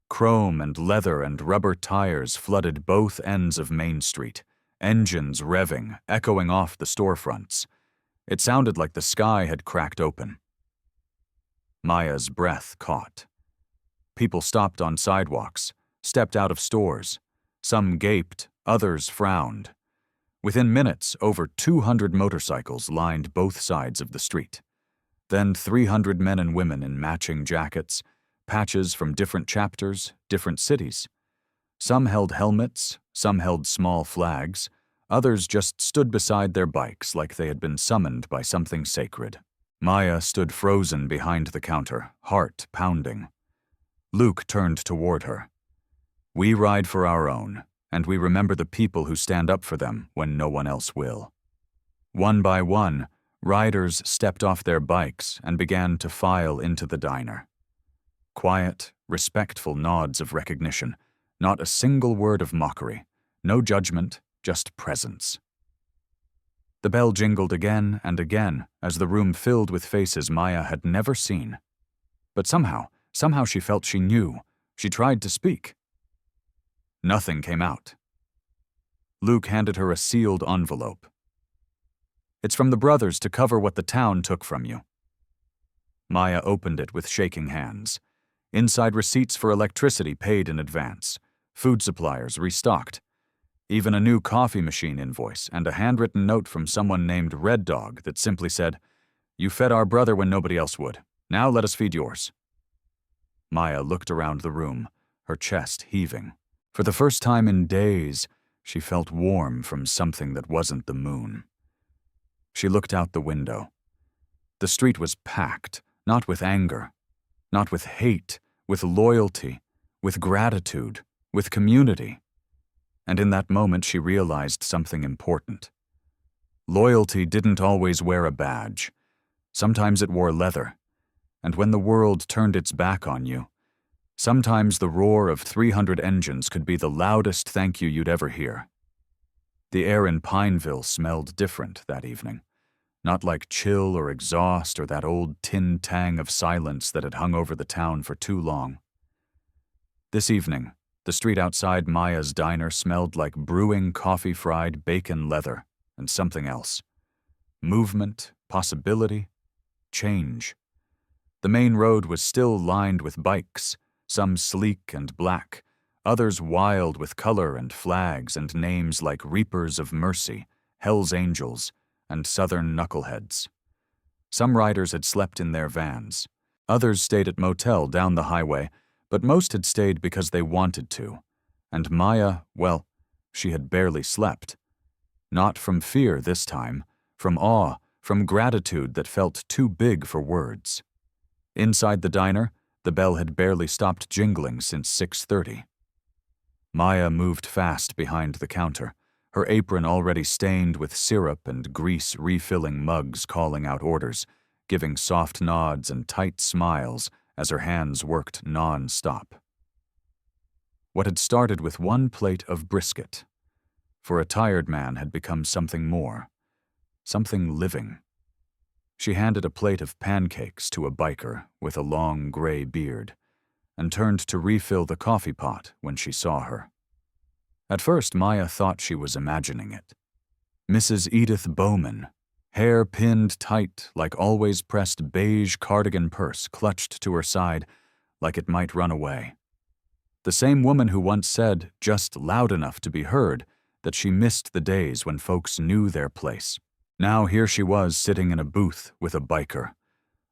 Chrome and leather and rubber tires flooded both ends of Main Street, engines revving, echoing off the storefronts. It sounded like the sky had cracked open. Maya's breath caught. People stopped on sidewalks, stepped out of stores. Some gaped, others frowned. Within minutes, over 200 motorcycles lined both sides of the street. Then 300 men and women in matching jackets, patches from different chapters, different cities. Some held helmets, some held small flags, others just stood beside their bikes like they had been summoned by something sacred. Maya stood frozen behind the counter, heart pounding. Luke turned toward her. We ride for our own, and we remember the people who stand up for them when no one else will. One by one, riders stepped off their bikes and began to file into the diner. Quiet, respectful nods of recognition, not a single word of mockery, no judgment, just presence. The bell jingled again and again as the room filled with faces Maya had never seen. But somehow she felt she knew. She tried to speak. Nothing came out. Luke handed her a sealed envelope. It's from the brothers to cover what the town took from you. Maya opened it with shaking hands. Inside receipts for electricity paid in advance, food suppliers restocked, even a new coffee machine invoice and a handwritten note from someone named Red Dog that simply said, You fed our brother when nobody else would. Now let us feed yours. Maya looked around the room, her chest heaving. For the first time in days, she felt warm from something that wasn't the moon. She looked out the window. The street was packed, not with anger, not with hate, with loyalty, with gratitude, with community. And in that moment she realized something important. Loyalty didn't always wear a badge. Sometimes it wore leather. And when the world turned its back on you, sometimes the roar of 300 engines could be the loudest thank you you'd ever hear. The air in Pineville smelled different that evening. Not like chill or exhaust or that old tin tang of silence that had hung over the town for too long. This evening, the street outside Maya's diner smelled like brewing coffee-fried bacon leather and something else. Movement, possibility, change. The main road was still lined with bikes, some sleek and black, others wild with color and flags and names like Reapers of Mercy, Hell's Angels, and Southern Knuckleheads. Some riders had slept in their vans. Others stayed at motel down the highway, but most had stayed because they wanted to. And Maya, well, she had barely slept. Not from fear this time, from awe, from gratitude that felt too big for words. Inside the diner, the bell had barely stopped jingling since 6:30. Maya moved fast behind the counter, her apron already stained with syrup and grease refilling mugs calling out orders, giving soft nods and tight smiles as her hands worked non-stop. What had started with one plate of brisket, for a tired man had become something more, something living. She handed a plate of pancakes to a biker with a long gray beard and turned to refill the coffee pot when she saw her. At first, Maya thought she was imagining it. Mrs. Edith Bowman, hair pinned tight like always pressed beige cardigan purse clutched to her side like it might run away. The same woman who once said, just loud enough to be heard, that she missed the days when folks knew their place. Now here she was sitting in a booth with a biker,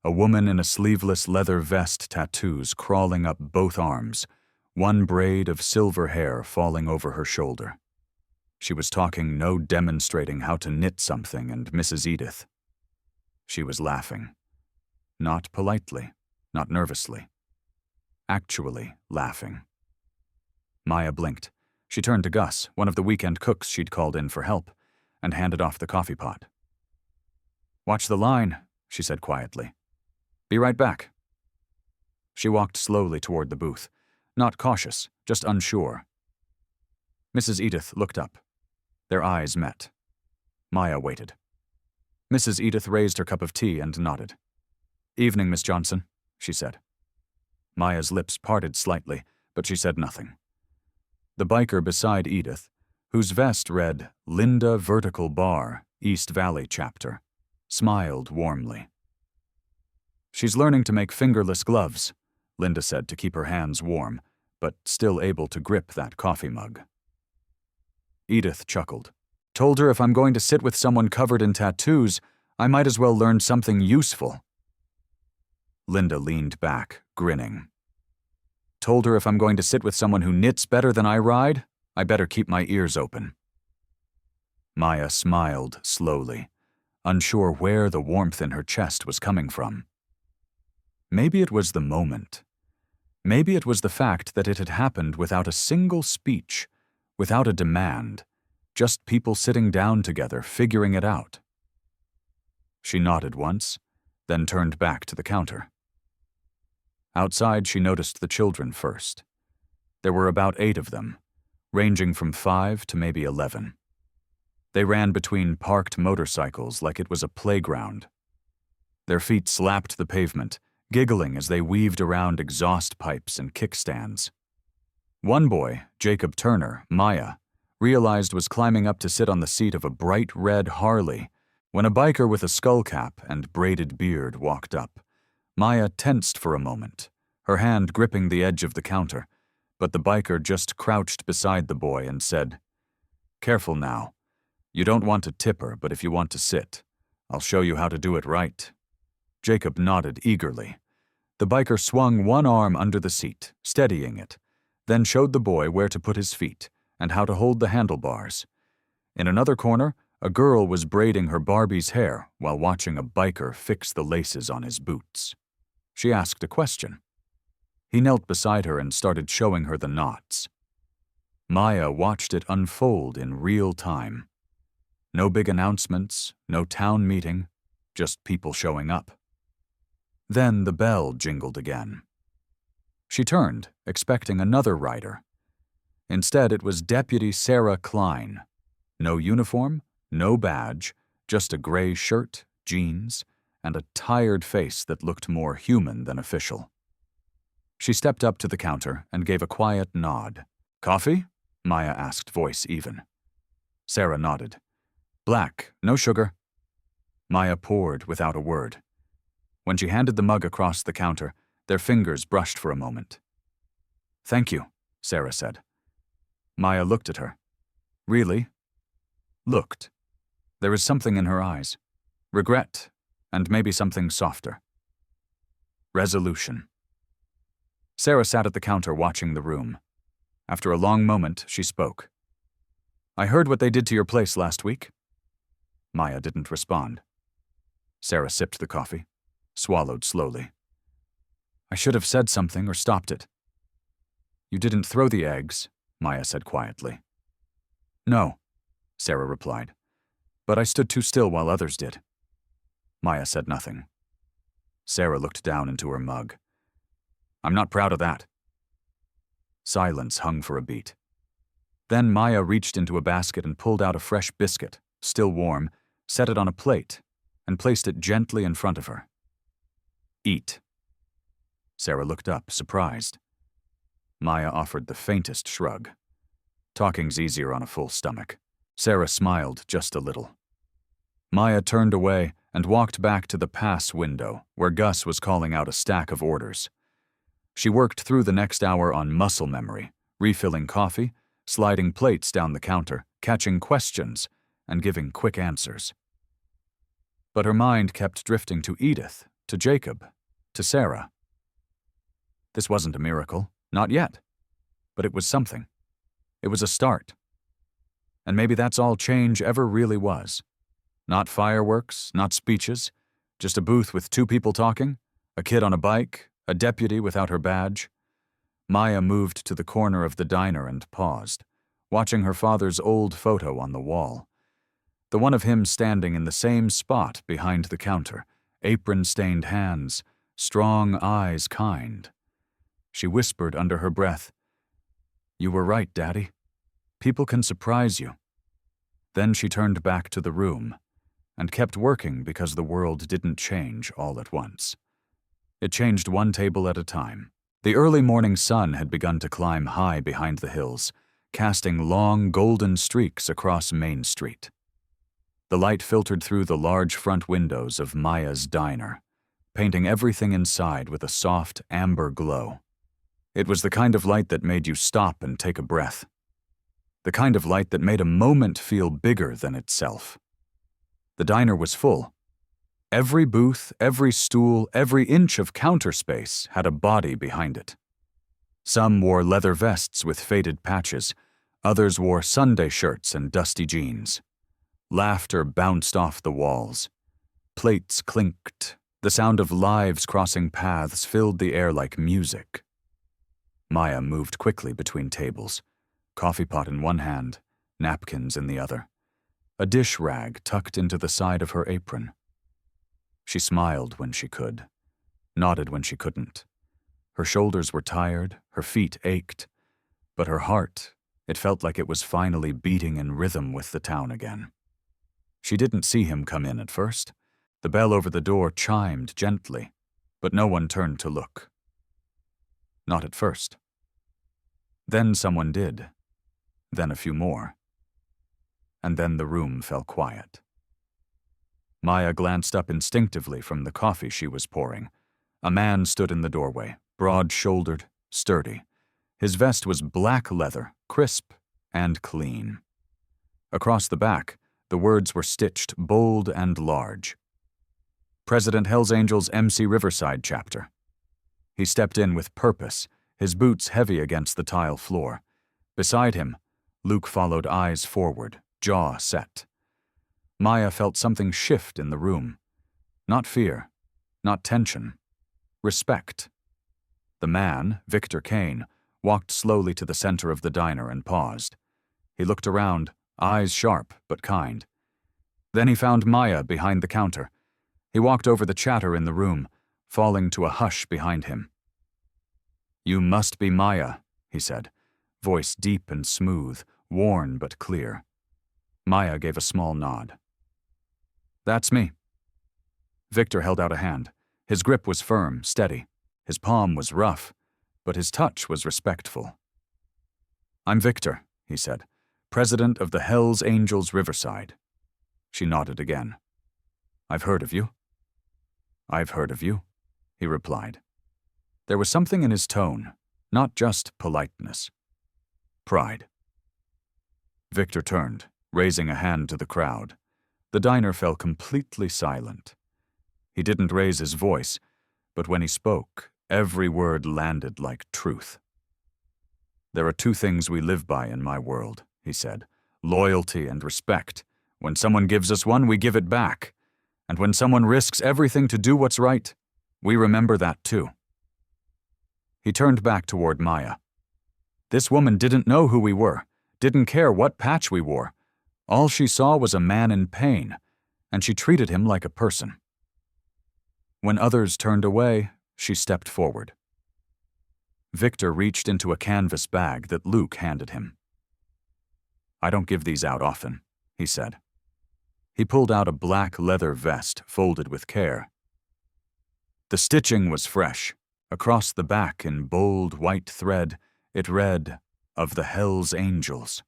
a woman in a sleeveless leather vest, tattoos crawling up both arms, one braid of silver hair falling over her shoulder. She was talking, no demonstrating how to knit something, and Mrs. Edith. She was laughing. Not politely, not nervously. Actually laughing. Maya blinked. She turned to Gus, one of the weekend cooks she'd called in for help, and handed off the coffee pot. "Watch the line," she said quietly. "Be right back." She walked slowly toward the booth, not cautious, just unsure. Mrs. Edith looked up. Their eyes met. Maya waited. Mrs. Edith raised her cup of tea and nodded. "Evening, Miss Johnson," she said. Maya's lips parted slightly, but she said nothing. The biker beside Edith, whose vest read Linda Vertical Bar, East Valley Chapter, smiled warmly. "She's learning to make fingerless gloves," Linda said to keep her hands warm, but still able to grip that coffee mug. Edith chuckled. "Told her if I'm going to sit with someone covered in tattoos, I might as well learn something useful." Linda leaned back, grinning. "Told her if I'm going to sit with someone who knits better than I ride, I better keep my ears open." Maya smiled slowly, unsure where the warmth in her chest was coming from. Maybe it was the moment. Maybe it was the fact that it had happened without a single speech, without a demand, just people sitting down together, figuring it out. She nodded once, then turned back to the counter. Outside, she noticed the children first. There were about 8 of them, ranging from 5 to maybe 11. They ran between parked motorcycles like it was a playground. Their feet slapped the pavement, giggling as they weaved around exhaust pipes and kickstands. One boy, Jacob Turner, Maya, realized was climbing up to sit on the seat of a bright red Harley when a biker with a skull cap and braided beard walked up. Maya tensed for a moment, her hand gripping the edge of the counter, but the biker just crouched beside the boy and said, "Careful now. You don't want to tip her, but if you want to sit, I'll show you how to do it right." Jacob nodded eagerly. The biker swung one arm under the seat, steadying it, then showed the boy where to put his feet and how to hold the handlebars. In another corner, a girl was braiding her Barbie's hair while watching a biker fix the laces on his boots. She asked a question. He knelt beside her and started showing her the knots. Maya watched it unfold in real time. No big announcements, no town meeting, just people showing up. Then the bell jingled again. She turned, expecting another rider. Instead, it was Deputy Sarah Klein. No uniform, no badge, just a gray shirt, jeans, and a tired face that looked more human than official. She stepped up to the counter and gave a quiet nod. "Coffee?" Maya asked, voice even. Sarah nodded. "Black, no sugar." Maya poured without a word. When she handed the mug across the counter, their fingers brushed for a moment. "Thank you," Sarah said. Maya looked at her. "Really?" Looked. There was something in her eyes. Regret, and maybe something softer. Resolution. Sarah sat at the counter watching the room. After a long moment, she spoke. "I heard what they did to your place last week." Maya didn't respond. Sarah sipped the coffee, swallowed slowly. "I should have said something or stopped it." "You didn't throw the eggs," Maya said quietly. "No," Sarah replied, "but I stood too still while others did." Maya said nothing. Sarah looked down into her mug. "I'm not proud of that." Silence hung for a beat. Then Maya reached into a basket and pulled out a fresh biscuit, still warm, set it on a plate, and placed it gently in front of her. "Eat." Sarah looked up, surprised. Maya offered the faintest shrug. Talking's easier on a full stomach. Sarah smiled just a little. Maya turned away and walked back to the pass window, where Gus was calling out a stack of orders. She worked through the next hour on muscle memory, refilling coffee, sliding plates down the counter, catching questions and giving quick answers. But her mind kept drifting to Edith, to Jacob, to Sarah. This wasn't a miracle, not yet, but it was something. It was a start. And maybe that's all change ever really was. Not fireworks, not speeches, just a booth with two people talking, a kid on a bike, a deputy without her badge. Maya moved to the corner of the diner and paused, watching her father's old photo on the wall. The one of him standing in the same spot behind the counter, apron-stained hands, strong eyes kind. She whispered under her breath, "You were right, Daddy. People can surprise you." Then she turned back to the room and kept working because the world didn't change all at once. It changed one table at a time. The early morning sun had begun to climb high behind the hills, casting long golden streaks across Main Street. The light filtered through the large front windows of Maya's diner, painting everything inside with a soft amber glow. It was the kind of light that made you stop and take a breath. The kind of light that made a moment feel bigger than itself. The diner was full. Every booth, every stool, every inch of counter space had a body behind it. Some wore leather vests with faded patches. Others wore Sunday shirts and dusty jeans. Laughter bounced off the walls. Plates clinked. The sound of lives crossing paths filled the air like music. Maya moved quickly between tables, coffee pot in one hand, napkins in the other, a dish rag tucked into the side of her apron. She smiled when she could, nodded when she couldn't. Her shoulders were tired, her feet ached, but her heart, it felt like it was finally beating in rhythm with the town again. She didn't see him come in at first. The bell over the door chimed gently, but no one turned to look. Not at first. Then someone did. Then a few more. And then the room fell quiet. Maya glanced up instinctively from the coffee she was pouring. A man stood in the doorway, broad-shouldered, sturdy. His vest was black leather, crisp and clean. Across the back, the words were stitched bold and large. President Hells Angels MC Riverside chapter. He stepped in with purpose, his boots heavy against the tile floor. Beside him, Luke followed, eyes forward, jaw set. Maya felt something shift in the room. Not fear, not tension. Respect. The man, Victor Kane, walked slowly to the center of the diner and paused. He looked around, eyes sharp but kind. Then he found Maya behind the counter. He walked over the chatter in the room, falling to a hush behind him. "You must be Maya," he said, voice deep and smooth, worn but clear. Maya gave a small nod. "That's me." Victor held out a hand. His grip was firm, steady. His palm was rough, but his touch was respectful. "I'm Victor," he said, "president of the Hells Angels Riverside." She nodded again. "I've heard of you." "I've heard of you," he replied. There was something in his tone, not just politeness. Pride. Victor turned, raising a hand to the crowd. The diner fell completely silent. He didn't raise his voice, but when he spoke, every word landed like truth. "There are two things we live by in my world," he said. "Loyalty and respect. When someone gives us one, we give it back. And when someone risks everything to do what's right, we remember that too." He turned back toward Maya. This woman didn't know who we were, didn't care what patch we wore. All she saw was a man in pain, and she treated him like a person. When others turned away, she stepped forward. Victor reached into a canvas bag that Luke handed him. "I don't give these out often," he said. He pulled out a black leather vest folded with care. The stitching was fresh. Across the back in bold white thread, it read, "Of the Hells Angels."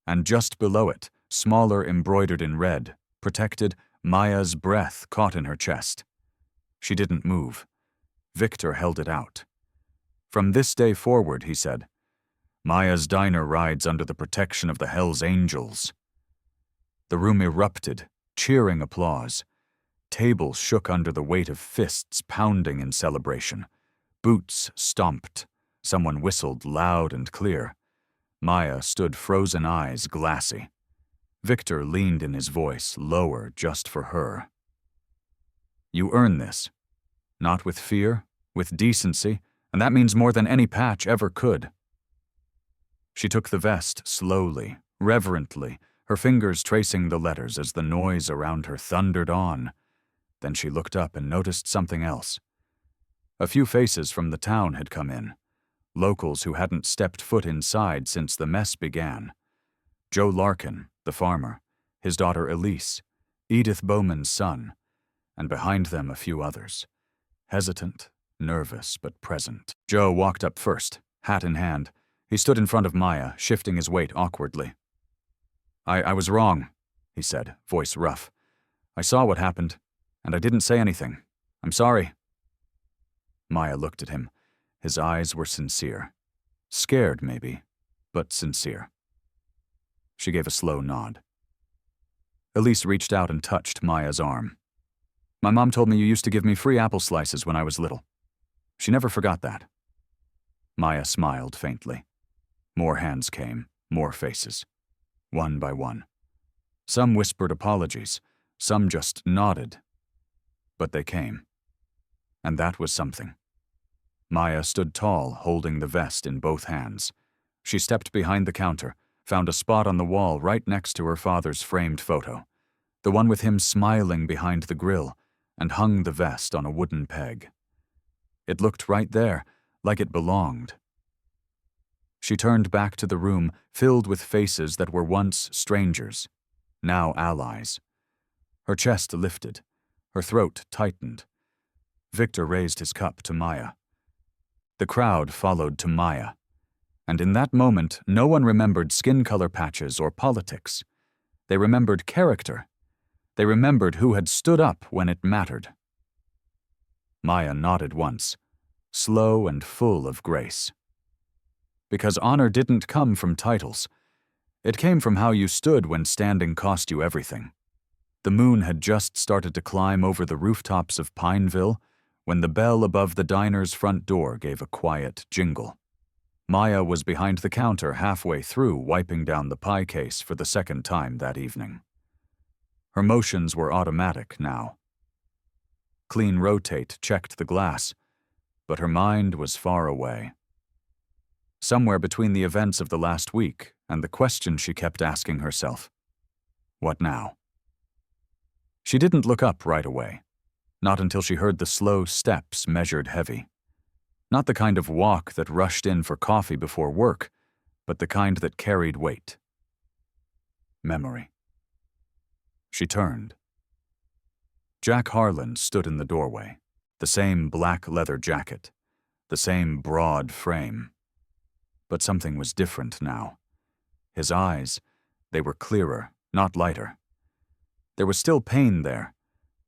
And just below it, smaller embroidered in red, protected, Maya's breath caught in her chest. She didn't move. Victor held it out. "From this day forward," he said, Maya's diner rides under the protection of the Hells Angels. The room erupted, cheering applause. Tables shook under the weight of fists pounding in celebration. Boots stomped. Someone whistled loud and clear. Maya stood frozen eyes glassy. Victor leaned in his voice, lower just for her. You earn this. Not with fear, with decency, and that means more than any patch ever could. She took the vest slowly, reverently, her fingers tracing the letters as the noise around her thundered on. Then she looked up and noticed something else. A few faces from the town had come in, locals who hadn't stepped foot inside since the mess began. Joe Larkin, the farmer, his daughter Elise, Edith Bowman's son, and behind them a few others. Hesitant, nervous, but present. Joe walked up first, hat in hand. He stood in front of Maya, shifting his weight awkwardly. I was wrong, he said, voice rough. I saw what happened, and I didn't say anything. I'm sorry. Maya looked at him. His eyes were sincere. Scared, maybe, but sincere. She gave a slow nod. Elise reached out and touched Maya's arm. My mom told me you used to give me free apple slices when I was little. She never forgot that. Maya smiled faintly. More hands came, more faces. One by one. Some whispered apologies, some just nodded. But they came. And that was something. Maya stood tall, holding the vest in both hands. She stepped behind the counter, found a spot on the wall right next to her father's framed photo, the one with him smiling behind the grill, and hung the vest on a wooden peg. It looked right there, like it belonged. She turned back to the room, filled with faces that were once strangers, now allies. Her chest lifted, her throat tightened. Victor raised his cup to Maya. The crowd followed to Maya, and in that moment no one remembered skin color patches or politics. They remembered character. They remembered who had stood up when it mattered. Maya nodded once, slow and full of grace. Because honor didn't come from titles. It came from how you stood when standing cost you everything. The moon had just started to climb over the rooftops of Pineville when the bell above the diner's front door gave a quiet jingle. Maya was behind the counter halfway through, wiping down the pie case for the second time that evening. Her motions were automatic now. Clean rotate checked the glass, but her mind was far away. Somewhere between the events of the last week and the question she kept asking herself. What now? She didn't look up right away, not until she heard the slow steps measured heavy. Not the kind of walk that rushed in for coffee before work, but the kind that carried weight. Memory. She turned. Jack Harlan stood in the doorway, the same black leather jacket, the same broad frame. But something was different now. His eyes, they were clearer, not lighter. There was still pain there,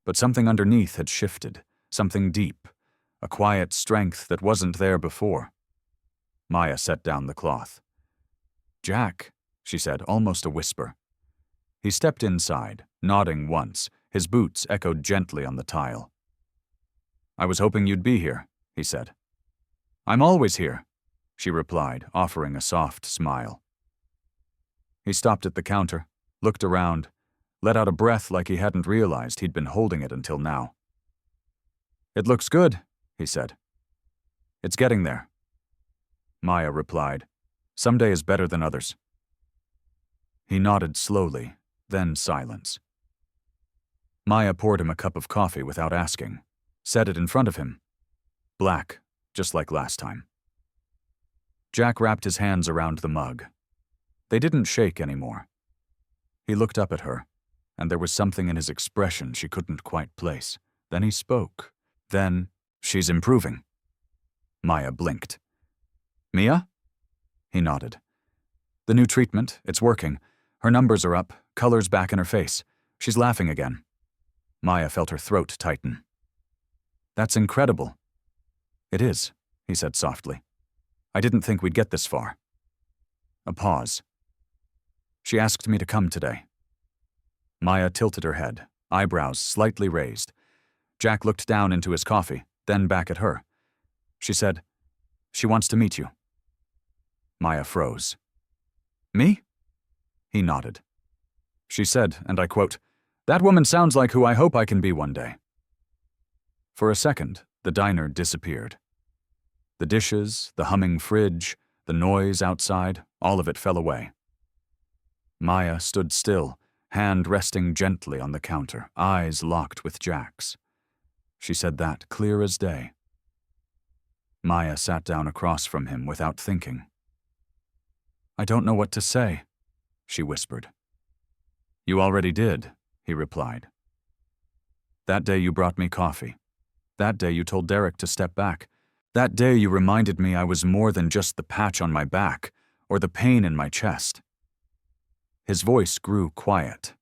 but something underneath had shifted, something deep, a quiet strength that wasn't there before. Maya set down the cloth. Jack, she said, almost a whisper. He stepped inside, nodding once. His boots echoed gently on the tile. I was hoping you'd be here, he said. I'm always here, she replied, offering a soft smile. He stopped at the counter, looked around, let out a breath like he hadn't realized he'd been holding it until now. It looks good, he said. It's getting there. Maya replied, Some day is better than others. He nodded slowly, then silence. Maya poured him a cup of coffee without asking, set it in front of him. Black, just like last time. Jack wrapped his hands around the mug. They didn't shake anymore. He looked up at her, and there was something in his expression she couldn't quite place. Then he spoke. Then, she's improving. Maya blinked. Mia? He nodded. The new treatment, it's working. Her numbers are up, color's back in her face. She's laughing again. Maya felt her throat tighten. That's incredible. It is, he said softly. I didn't think we'd get this far. A pause. She asked me to come today. Maya tilted her head, eyebrows slightly raised. Jack looked down into his coffee, then back at her. She said, "She wants to meet you." Maya froze. "Me?" He nodded. She said, and I quote, "That woman sounds like who I hope I can be one day." For a second, the diner disappeared. The dishes, the humming fridge, the noise outside, all of it fell away. Maya stood still, hand resting gently on the counter, eyes locked with Jack's. She said that clear as day. Maya sat down across from him without thinking. "I don't know what to say," she whispered. "You already did," he replied. "That day you brought me coffee. That day you told Derek to step back. That day you reminded me I was more than just the patch on my back or the pain in my chest." His voice grew quiet.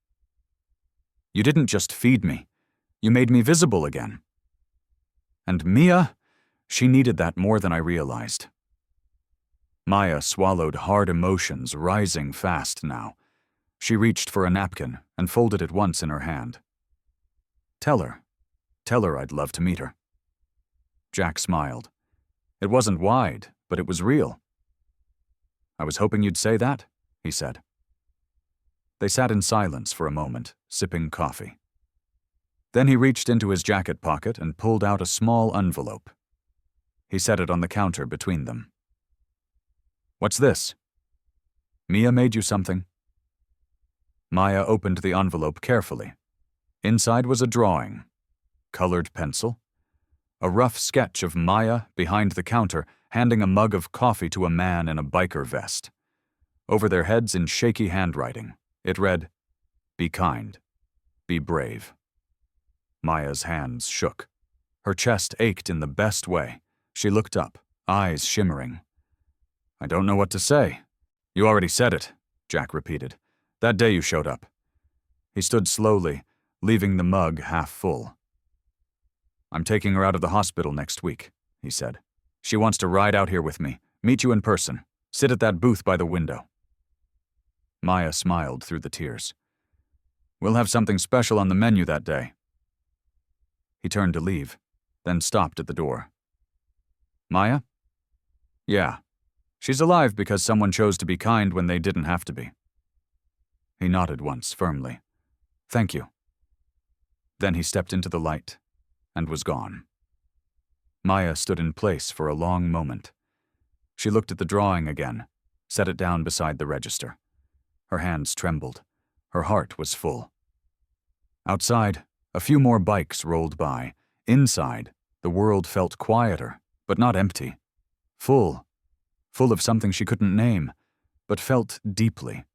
"You didn't just feed me. You made me visible again." And Mia, she needed that more than I realized. Maya swallowed hard emotions rising fast now. She reached for a napkin and folded it once in her hand. Tell her I'd love to meet her." Jack smiled. It wasn't wide, but it was real. "I was hoping you'd say that," he said. They sat in silence for a moment, sipping coffee. Then he reached into his jacket pocket and pulled out a small envelope. He set it on the counter between them. "What's this?" "Mia made you something." Maya opened the envelope carefully. Inside was a drawing, colored pencil, a rough sketch of Maya behind the counter handing a mug of coffee to a man in a biker vest. Over their heads in shaky handwriting, it read, "Be kind. Be brave." Maya's hands shook. Her chest ached in the best way. She looked up, eyes shimmering. "I don't know what to say." "You already said it," Jack repeated. "That day you showed up." He stood slowly, leaving the mug half full. "I'm taking her out of the hospital next week," he said. "She wants to ride out here with me, meet you in person, sit at that booth by the window." Maya smiled through the tears. "We'll have something special on the menu that day." He turned to leave, then stopped at the door. "Maya?" "Yeah. She's alive because someone chose to be kind when they didn't have to be." He nodded once firmly. "Thank you." Then he stepped into the light and was gone. Maya stood in place for a long moment. She looked at the drawing again, set it down beside the register. Her hands trembled. Her heart was full. Outside, a few more bikes rolled by. Inside, the world felt quieter, but not empty. Full of something she couldn't name, but felt deeply.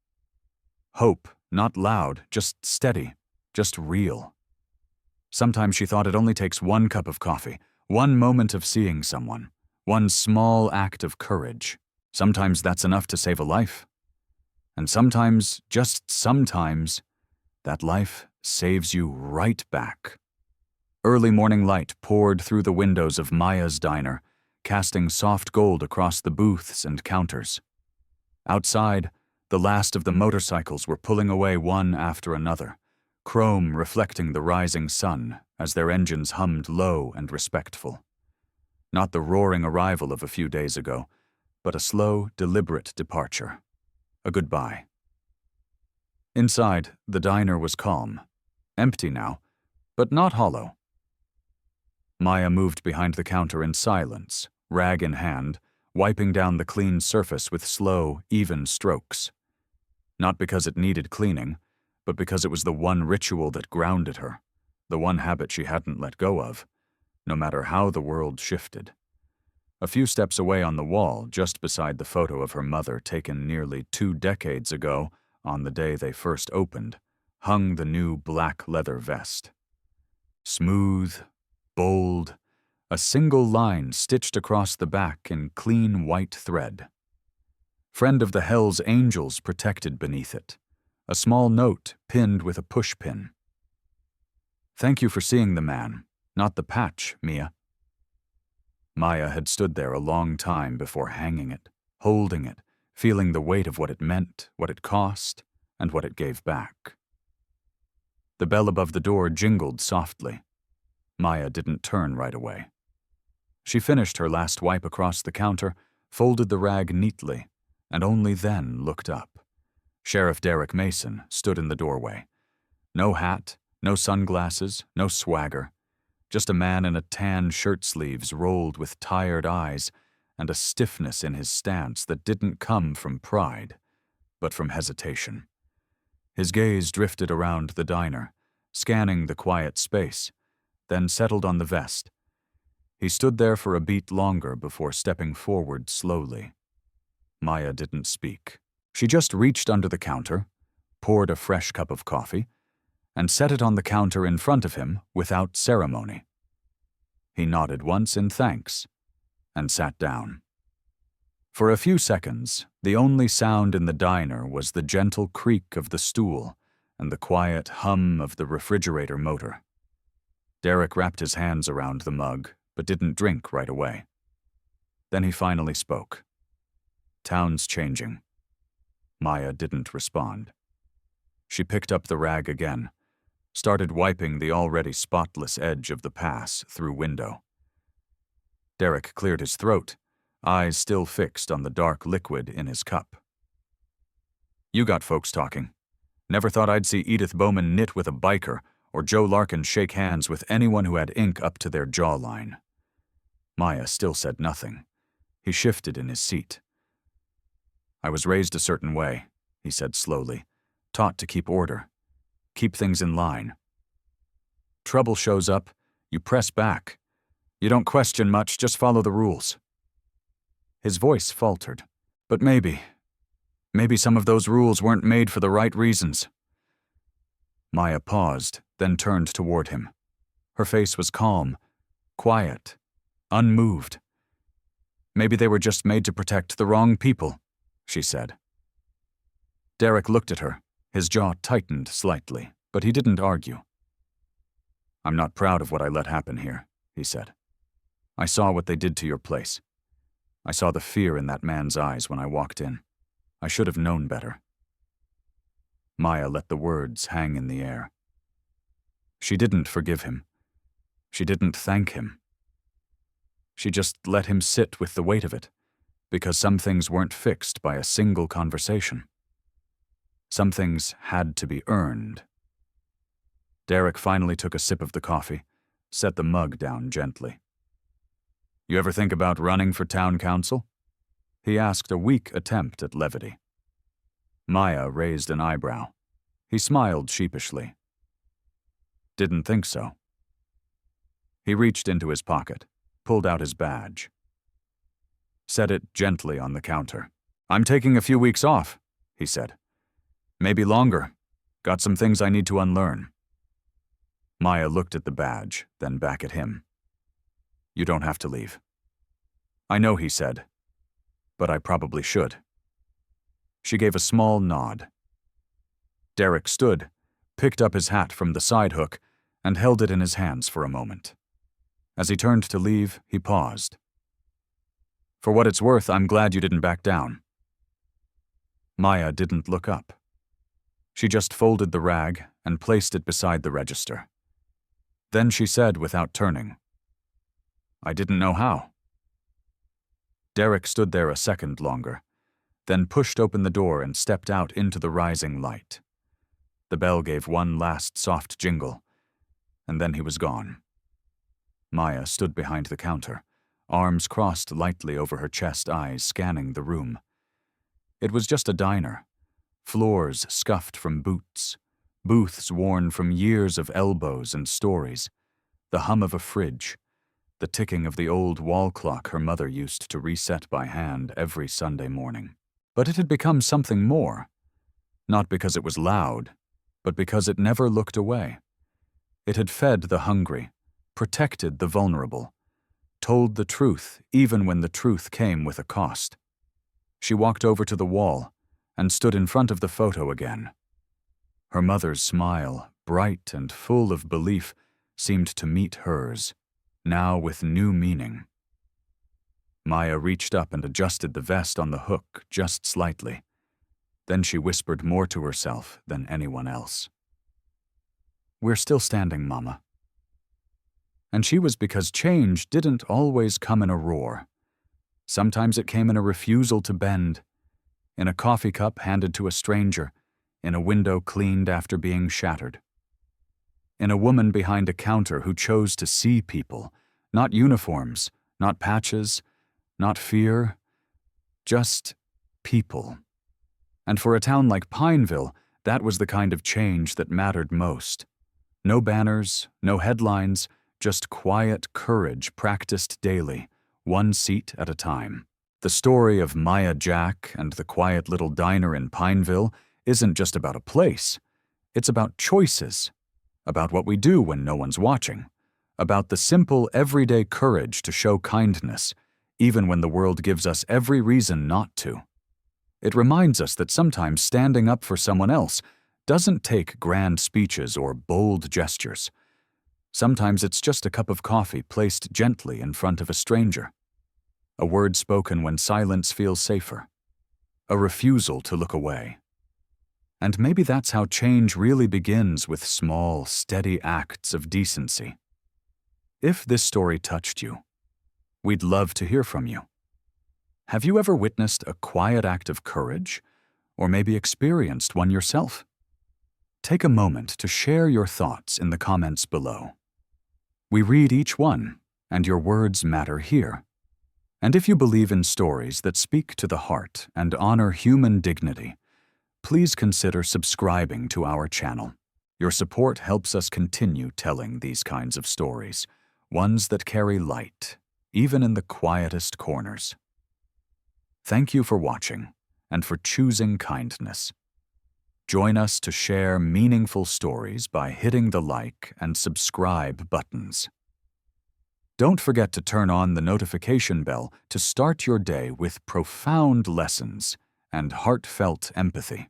Hope, not loud, just steady, just real. Sometimes she thought it only takes one cup of coffee, one moment of seeing someone, one small act of courage. Sometimes that's enough to save a life. And sometimes, just sometimes, that life saves you right back. Early morning light poured through the windows of Maya's diner, casting soft gold across the booths and counters. Outside, the last of the motorcycles were pulling away one after another, chrome reflecting the rising sun as their engines hummed low and respectful. Not the roaring arrival of a few days ago, but a slow, deliberate departure. A goodbye. Inside, the diner was calm. Empty now, but not hollow. Maya moved behind the counter in silence, rag in hand, wiping down the clean surface with slow, even strokes. Not because it needed cleaning, but because it was the one ritual that grounded her, the one habit she hadn't let go of, no matter how the world shifted. A few steps away on the wall, just beside the photo of her mother taken nearly 2 decades ago on the day they first opened, hung the new black leather vest. Smooth, bold, a single line stitched across the back in clean white thread. Friend of the Hells Angels protected beneath it, a small note pinned with a pushpin. "Thank you for seeing the man, not the patch, Mia." Maya had stood there a long time before hanging it, holding it, feeling the weight of what it meant, what it cost, and what it gave back. The bell above the door jingled softly. Maya didn't turn right away. She finished her last wipe across the counter, folded the rag neatly, and only then looked up. Sheriff Derek Mason stood in the doorway. No hat, no sunglasses, no swagger. Just a man in a tan shirt sleeves rolled with tired eyes and a stiffness in his stance that didn't come from pride, but from hesitation. His gaze drifted around the diner, scanning the quiet space, then settled on the vest. He stood there for a beat longer before stepping forward slowly. Maya didn't speak. She just reached under the counter, poured a fresh cup of coffee, and set it on the counter in front of him without ceremony. He nodded once in thanks and sat down. For a few seconds, the only sound in the diner was the gentle creak of the stool and the quiet hum of the refrigerator motor. Derek wrapped his hands around the mug, but didn't drink right away. Then he finally spoke. "Town's changing." Maya didn't respond. She picked up the rag again, started wiping the already spotless edge of the pass through window. Derek cleared his throat, eyes still fixed on the dark liquid in his cup. "You got folks talking. Never thought I'd see Edith Bowman knit with a biker or Joe Larkin shake hands with anyone who had ink up to their jawline." Maya still said nothing. He shifted in his seat. "I was raised a certain way," he said slowly, "taught to keep order, keep things in line. Trouble shows up, you press back. You don't question much, just follow the rules." His voice faltered. "But maybe some of those rules weren't made for the right reasons." Maya paused, then turned toward him. Her face was calm, quiet, unmoved. "Maybe they were just made to protect the wrong people," she said. Derek looked at her, his jaw tightened slightly, but he didn't argue. "I'm not proud of what I let happen here," he said. "I saw what they did to your place. I saw the fear in that man's eyes when I walked in. I should have known better." Maya let the words hang in the air. She didn't forgive him. She didn't thank him. She just let him sit with the weight of it, because some things weren't fixed by a single conversation. Some things had to be earned. Derek finally took a sip of the coffee, set the mug down gently. "You ever think about running for town council?" He asked, a weak attempt at levity. Maya raised an eyebrow. He smiled sheepishly. "Didn't think so." He reached into his pocket, pulled out his badge. Set it gently on the counter. "I'm taking a few weeks off," he said. "Maybe longer. Got some things I need to unlearn." Maya looked at the badge, then back at him. "You don't have to leave." "I know," he said, "but I probably should." She gave a small nod. Derek stood, picked up his hat from the side hook, and held it in his hands for a moment. As he turned to leave, he paused. "For what it's worth, I'm glad you didn't back down." Maya didn't look up. She just folded the rag and placed it beside the register. Then she said without turning, "I didn't know how." Derek stood there a second longer, then pushed open the door and stepped out into the rising light. The bell gave one last soft jingle, and then he was gone. Maya stood behind the counter, arms crossed lightly over her chest, eyes scanning the room. It was just a diner. Floors scuffed from boots, booths worn from years of elbows and stories, the hum of a fridge, the ticking of the old wall clock her mother used to reset by hand every Sunday morning. But it had become something more, not because it was loud, but because it never looked away. It had fed the hungry, protected the vulnerable, told the truth even when the truth came with a cost. She walked over to the wall and stood in front of the photo again. Her mother's smile, bright and full of belief, seemed to meet hers, now with new meaning. Maya reached up and adjusted the vest on the hook just slightly. Then she whispered more to herself than anyone else. "We're still standing, Mama." And she was because change didn't always come in a roar. Sometimes it came in a refusal to bend, in a coffee cup handed to a stranger, in a window cleaned after being shattered, in a woman behind a counter who chose to see people, not uniforms, not patches, not fear, just people. And for a town like Pineville, that was the kind of change that mattered most. No banners, no headlines, just quiet courage practiced daily, one seat at a time. The story of Maya Jack and the quiet little diner in Pineville isn't just about a place. It's about choices, about what we do when no one's watching, about the simple, everyday courage to show kindness, even when the world gives us every reason not to. It reminds us that sometimes standing up for someone else doesn't take grand speeches or bold gestures. Sometimes it's just a cup of coffee placed gently in front of a stranger, a word spoken when silence feels safer, a refusal to look away. And maybe that's how change really begins, with small, steady acts of decency. If this story touched you, we'd love to hear from you. Have you ever witnessed a quiet act of courage, or maybe experienced one yourself? Take a moment to share your thoughts in the comments below. We read each one, and your words matter here. And if you believe in stories that speak to the heart and honor human dignity, please consider subscribing to our channel. Your support helps us continue telling these kinds of stories, ones that carry light, even in the quietest corners. Thank you for watching and for choosing kindness. Join us to share meaningful stories by hitting the like and subscribe buttons. Don't forget to turn on the notification bell to start your day with profound lessons and heartfelt empathy.